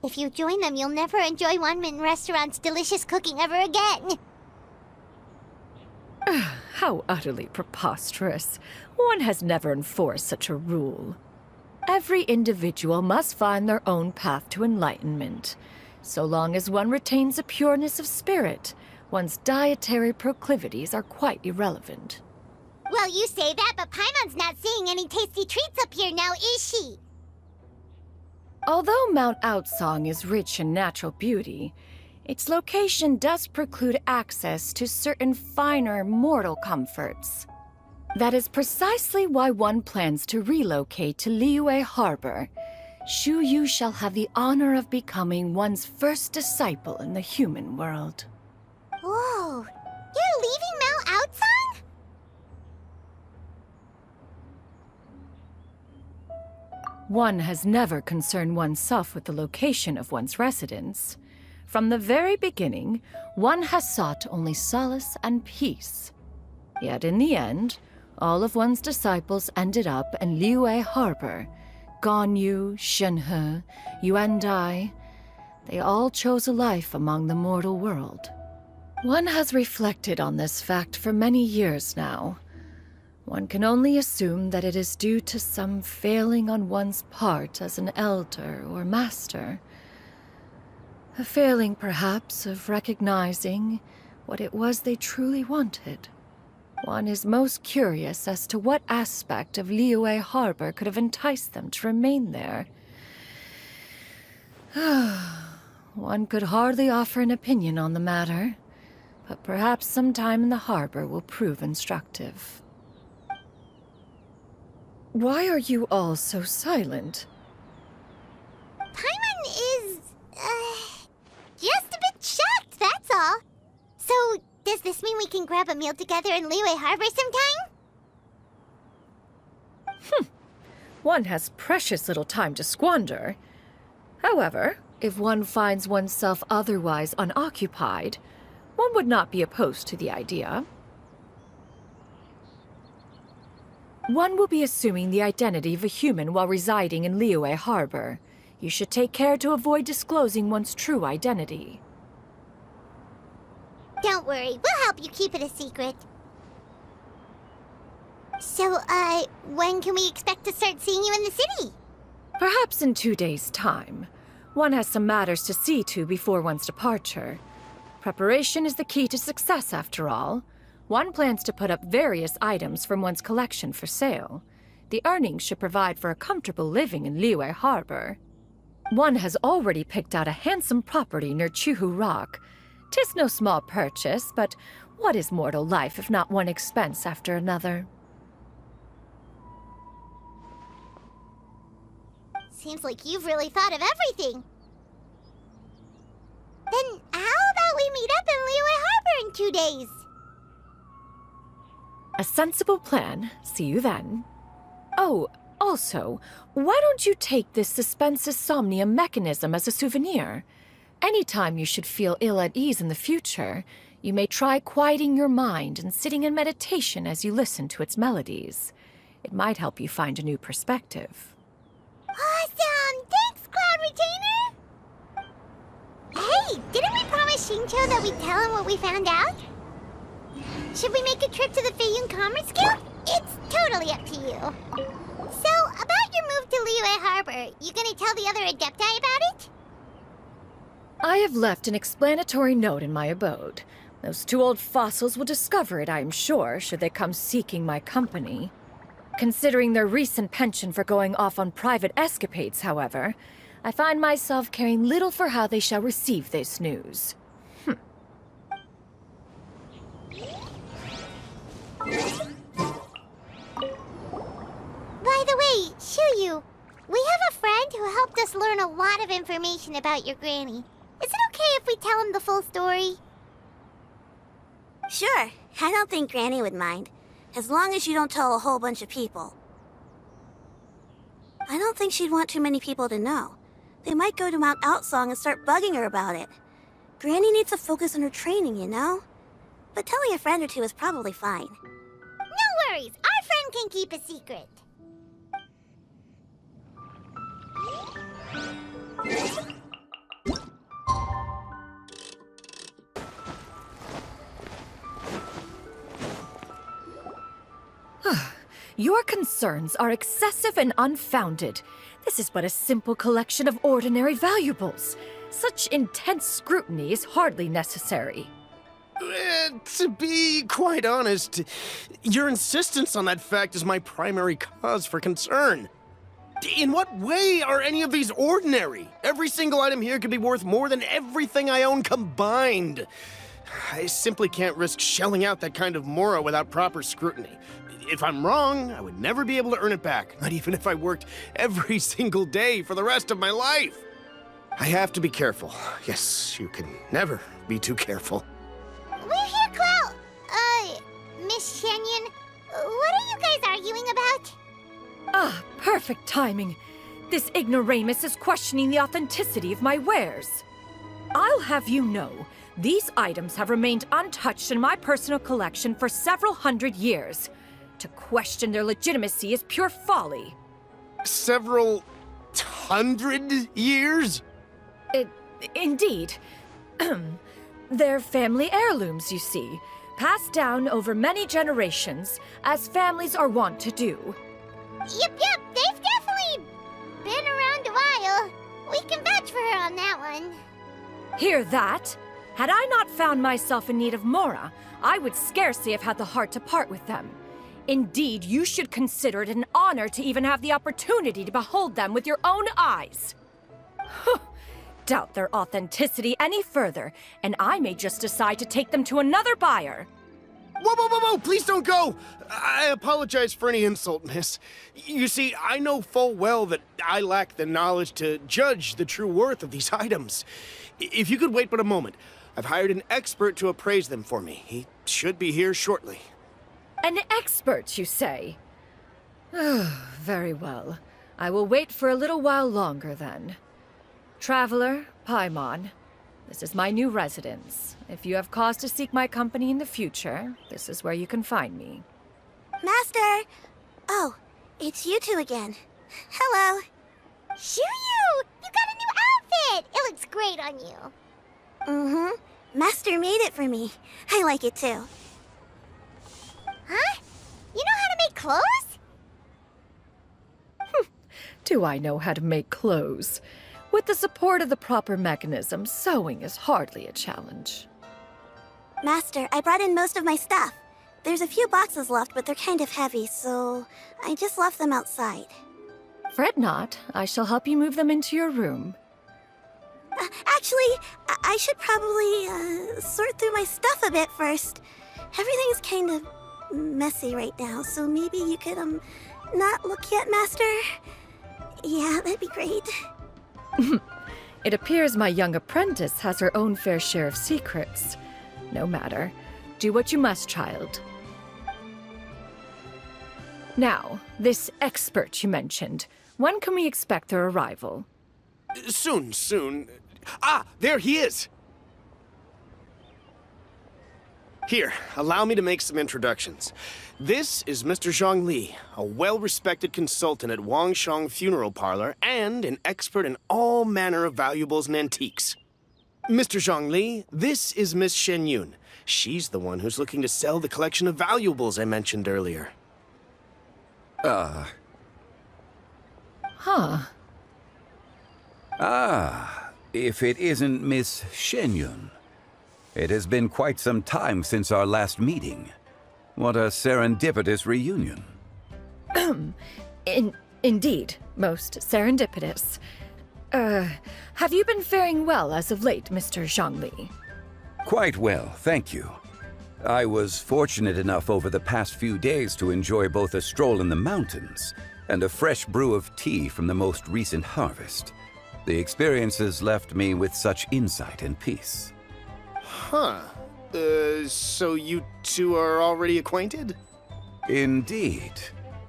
If you join them, you'll never enjoy Wanmin restaurant's delicious cooking ever again. How utterly preposterous. One has never enforced such a rule. Every individual must find their own path to enlightenment. So long as one retains a pureness of spirit, one's dietary proclivities are quite irrelevant. Well, you say that, but Paimon's not seeing any tasty treats up here now, is she? Although Mount Aocang is rich in natural beauty, Its location does preclude access to certain finer mortal comforts. That is precisely why one plans to relocate to Liyue Harbor. Xianyun shall have the honor of becoming one's first disciple in the human world. Whoa! You're leaving Mount Aocang? One has never concerned oneself with the location of one's residence. From the very beginning, one has sought only solace and peace. Yet in the end, all of one's disciples ended up in Liyue Harbor. Ganyu, Shenhe, Yundi, they all chose a life among the mortal world. One has reflected on this fact for many years now. One can only assume that it is due to some failing on one's part as an elder or master. A failing, perhaps, of recognizing what it was they truly wanted. One is most curious as to what aspect of Liyue Harbor could have enticed them to remain there. One could hardly offer an opinion on the matter, but perhaps some time in the harbor will prove instructive. Why are you all so silent? Paimon is, just a bit shocked, that's all. So, does this mean we can grab a meal together in Liyue Harbor sometime? One has precious little time to squander. However, if one finds oneself otherwise unoccupied, one would not be opposed to the idea. One will be assuming the identity of a human while residing in Liyue Harbor. You should take care to avoid disclosing one's true identity. Don't worry, we'll help you keep it a secret. So, when can we expect to start seeing you in the city? Perhaps in 2 days' time. One has some matters to see to before one's departure. Preparation is the key to success, after all. One plans to put up various items from one's collection for sale. The earnings should provide for a comfortable living in Liyue Harbor. One has already picked out a handsome property near Chuhu Rock. 'Tis no small purchase, but what is mortal life if not one expense after another? Seems like you've really thought of everything. Then how about we meet up in Liyue Harbor in 2 days? A sensible plan. See you then. Oh, also, why don't you take this suspense somnium mechanism as a souvenir? Anytime you should feel ill at ease in the future, you may try quieting your mind and sitting in meditation as you listen to its melodies. It might help you find a new perspective. Awesome! Thanks, Cloud Retainer! Hey, didn't we promise Xingqiu that we'd tell him what we found out? Should we make a trip to the Feiyun Commerce Guild? It's totally up to you. So, about your move to Liyue Harbor, you gonna tell the other Adepti about it? I have left an explanatory note in my abode. Those 2 old fossils will discover it, I am sure, should they come seeking my company. Considering their recent penchant for going off on private escapades, however, I find myself caring little for how they shall receive this news. By the way, Xianyun, we have a friend who helped us learn a lot of information about your granny. Is it okay if we tell him the full story? Sure, I don't think Granny would mind. As long as you don't tell a whole bunch of people. I don't think she'd want too many people to know. They might go to Mount Aocang and start bugging her about it. Granny needs to focus on her training, you know? But telling a friend or two is probably fine. No worries, our friend can keep a secret. Your concerns are excessive and unfounded. This is but a simple collection of ordinary valuables. Such intense scrutiny is hardly necessary. To be quite honest, your insistence on that fact is my primary cause for concern. In what way are any of these ordinary? Every single item here could be worth more than everything I own combined. I simply can't risk shelling out that kind of mora without proper scrutiny. If I'm wrong, I would never be able to earn it back, not even if I worked every single day for the rest of my life. I have to be careful. Yes, you can never be too careful. We're here, Clow. Miss Shenyun, what are you guys arguing about? Ah, perfect timing. This ignoramus is questioning the authenticity of my wares. I'll have you know, these items have remained untouched in my personal collection for several hundred years. To question their legitimacy is pure folly. Several hundred years? Indeed. They're family heirlooms, you see, passed down over many generations, as families are wont to do. Yep, they've definitely been around a while. We can vouch for her on that one. Hear that? Had I not found myself in need of mora, I would scarcely have had the heart to part with them. Indeed, you should consider it an honor to even have the opportunity to behold them with your own eyes. Doubt their authenticity any further, and I may just decide to take them to another buyer. Whoa! Please don't go! I apologize for any insult, miss. You see, I know full well that I lack the knowledge to judge the true worth of these items. If you could wait but a moment, I've hired an expert to appraise them for me. He should be here shortly. An expert, you say? Very well. I will wait for a little while longer, then. Traveler, Paimon, this is my new residence. If you have cause to seek my company in the future, this is where you can find me. Master! Oh, it's you two again. Hello. Xianyun! You got a new outfit! It looks great on you. Mm-hmm. Master made it for me. I like it too. Huh? You know how to make clothes? Do I know how to make clothes? With the support of the proper mechanism, sewing is hardly a challenge. Master, I brought in most of my stuff. There's a few boxes left, but they're kind of heavy, so I just left them outside. Fret not. I shall help you move them into your room. Actually, I should probably sort through my stuff a bit first. Everything's kind of messy right now, so maybe you could, not look yet, Master? Yeah, that'd be great. It appears my young apprentice has her own fair share of secrets. No matter. Do what you must, child. Now, this expert you mentioned, when can we expect their arrival? Soon. Ah, there he is! Here, allow me to make some introductions. This is Mr. Zhongli, a well-respected consultant at Wangshu Funeral Parlor and an expert in all manner of valuables and antiques. Mr. Zhongli, this is Miss Shenyun. She's the one who's looking to sell the collection of valuables I mentioned earlier. Huh. Ah, if it isn't Miss Shenyun. It has been quite some time since our last meeting. What a serendipitous reunion. Indeed, most serendipitous. Have you been faring well as of late, Mr. Zhongli? Quite well, thank you. I was fortunate enough over the past few days to enjoy both a stroll in the mountains and a fresh brew of tea from the most recent harvest. The experiences left me with such insight and peace. Huh. So you two are already acquainted? Indeed.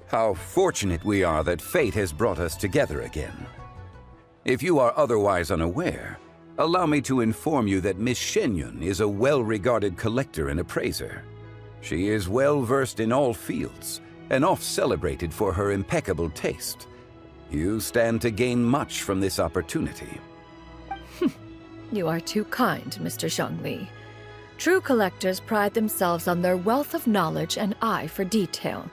How fortunate we are that fate has brought us together again. If you are otherwise unaware, allow me to inform you that Miss Shenyun is a well-regarded collector and appraiser. She is well-versed in all fields, and oft-celebrated for her impeccable taste. You stand to gain much from this opportunity. You are too kind, Mr. Zhongli. True collectors pride themselves on their wealth of knowledge and eye for detail.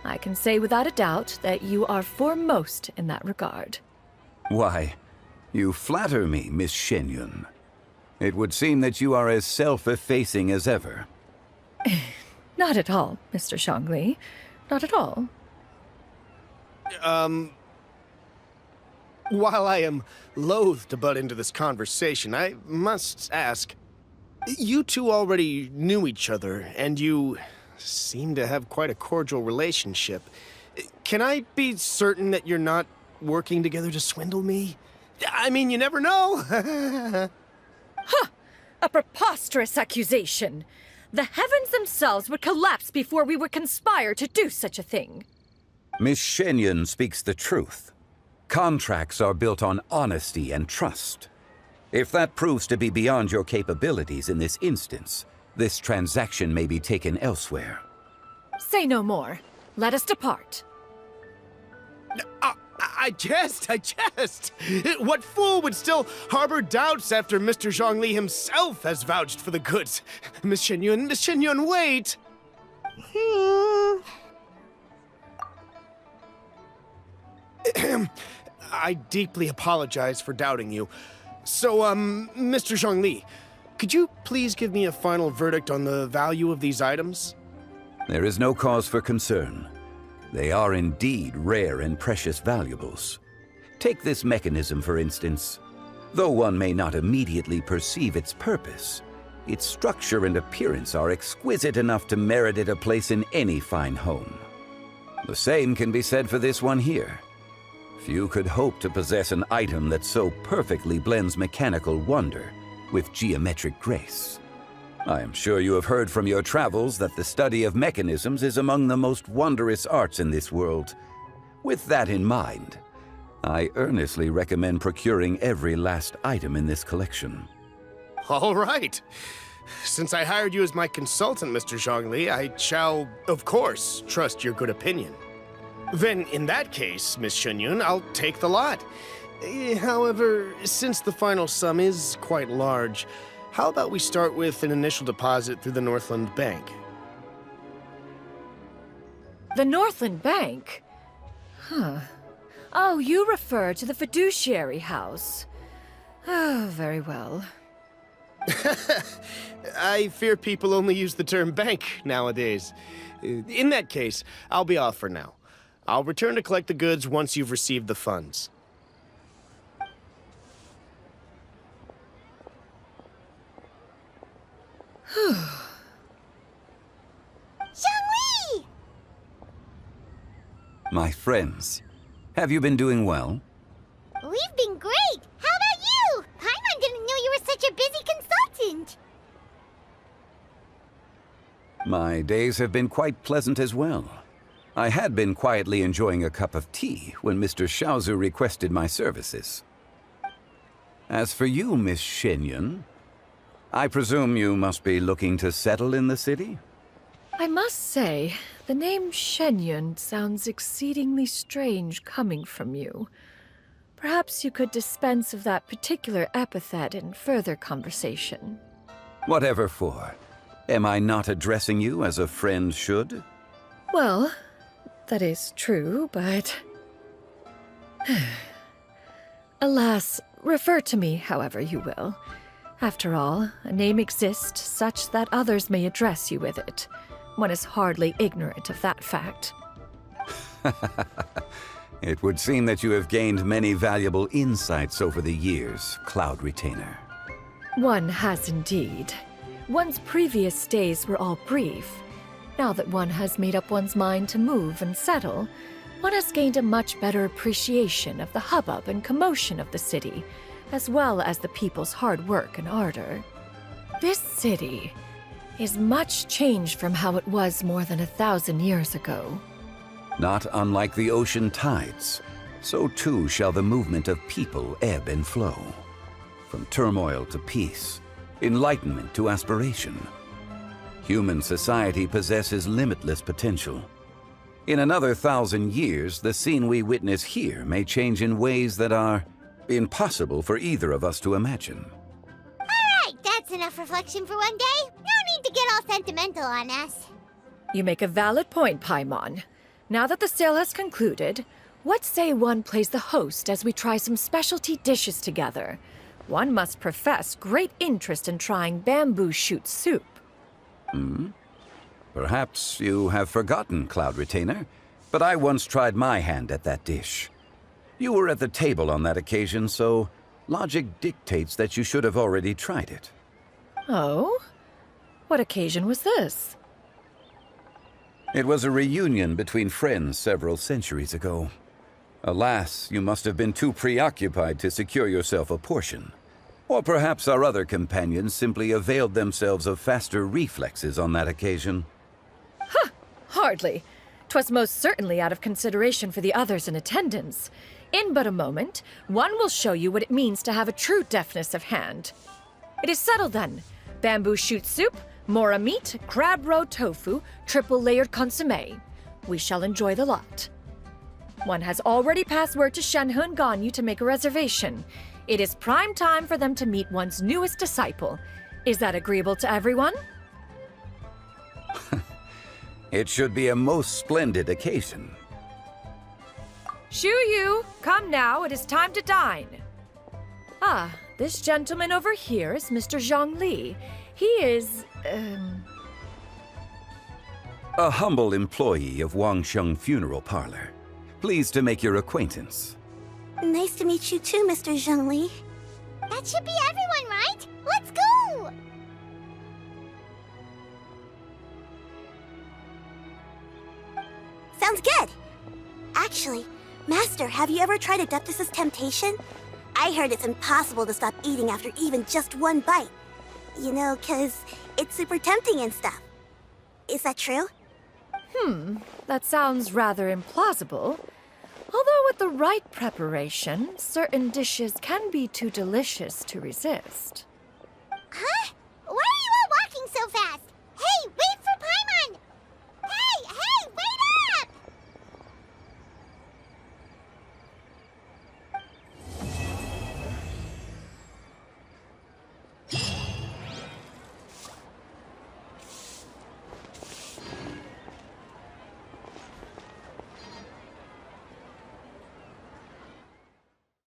I can say without a doubt that you are foremost in that regard. Why, you flatter me, Miss Shenyun. It would seem that you are as self-effacing as ever. Not at all, Mr. Zhongli. Not at all. While I am loath to butt into this conversation, I must ask, you two already knew each other, and you seem to have quite a cordial relationship. Can I be certain that you're not working together to swindle me? I mean, you never know. Huh! A preposterous accusation. The heavens themselves would collapse before we would conspire to do such a thing. Miss Shenyun speaks the truth. Contracts are built on honesty and trust. If that proves to be beyond your capabilities in this instance, this transaction may be taken elsewhere. Say no more. Let us depart. I jest. What fool would still harbor doubts after Mr. Zhongli himself has vouched for the goods? Miss Shenyun, wait! I deeply apologize for doubting you. So, Mr. Zhongli, could you please give me a final verdict on the value of these items? There is no cause for concern. They are indeed rare and precious valuables. Take this mechanism, for instance. Though one may not immediately perceive its purpose, its structure and appearance are exquisite enough to merit it a place in any fine home. The same can be said for this one here. Few could hope to possess an item that so perfectly blends mechanical wonder with geometric grace. I am sure you have heard from your travels that the study of mechanisms is among the most wondrous arts in this world. With that in mind, I earnestly recommend procuring every last item in this collection. All right. Since I hired you as my consultant, Mr. Zhongli, I shall, of course, trust your good opinion. Then, in that case, Miss Shenyun, I'll take the lot. However, since the final sum is quite large, how about we start with an initial deposit through the Northland Bank? The Northland Bank? Huh. Oh, you refer to the fiduciary house. Oh, very well. I fear people only use the term bank nowadays. In that case, I'll be off for now. I'll return to collect the goods once you've received the funds. Zhongli! My friends, have you been doing well? We've been great! How about you? Paimon didn't know you were such a busy consultant! My days have been quite pleasant as well. I had been quietly enjoying a cup of tea when Mr. Xiaozu requested my services. As for you, Miss Shenyun, I presume you must be looking to settle in the city? I must say, the name Shenyun sounds exceedingly strange coming from you. Perhaps you could dispense of that particular epithet in further conversation. Whatever for. Am I not addressing you as a friend should? Well, that is true, but... Alas, refer to me however you will. After all, a name exists such that others may address you with it. One is hardly ignorant of that fact. It would seem that you have gained many valuable insights over the years, Cloud Retainer. One has indeed. One's previous days were all brief. Now that one has made up one's mind to move and settle, one has gained a much better appreciation of the hubbub and commotion of the city, as well as the people's hard work and ardor. This city is much changed from how it was more than 1,000 years ago. Not unlike the ocean tides, so too shall the movement of people ebb and flow. From turmoil to peace, enlightenment to aspiration. Human society possesses limitless potential. In another 1,000 years, the scene we witness here may change in ways that are impossible for either of us to imagine. Alright, that's enough reflection for one day. No need to get all sentimental on us. You make a valid point, Paimon. Now that the sale has concluded, what say one plays the host as we try some specialty dishes together? One must profess great interest in trying bamboo shoot soup. Perhaps you have forgotten, Cloud Retainer, but I once tried my hand at that dish. You were at the table on that occasion, so logic dictates that you should have already tried it. Oh? What occasion was this? It was a reunion between friends several centuries ago. Alas, you must have been too preoccupied to secure yourself a portion. Or perhaps our other companions simply availed themselves of faster reflexes on that occasion. Huh! Hardly. 'Twas most certainly out of consideration for the others in attendance. In but a moment, one will show you what it means to have a true deftness of hand. It is settled then. Bamboo shoot soup, mora meat, crab roe tofu, triple-layered consommé. We shall enjoy the lot. One has already passed word to Shenhe and Ganyu to make a reservation. It is prime time for them to meet one's newest disciple. Is that agreeable to everyone? It should be a most splendid occasion. Xianyun, come now, it is time to dine. Ah, this gentleman over here is Mr. Zhang Li. He is, A humble employee of Wangshu Funeral Parlor. Pleased to make your acquaintance. Nice to meet you too, Mr. Zhengli. That should be everyone, right? Let's go! Sounds good. Actually, Master, have you ever tried Adeptus' temptation? I heard it's impossible to stop eating after even just one bite. You know, 'cause it's super tempting and stuff. Is that true? That sounds rather implausible. Although with the right preparation, certain dishes can be too delicious to resist.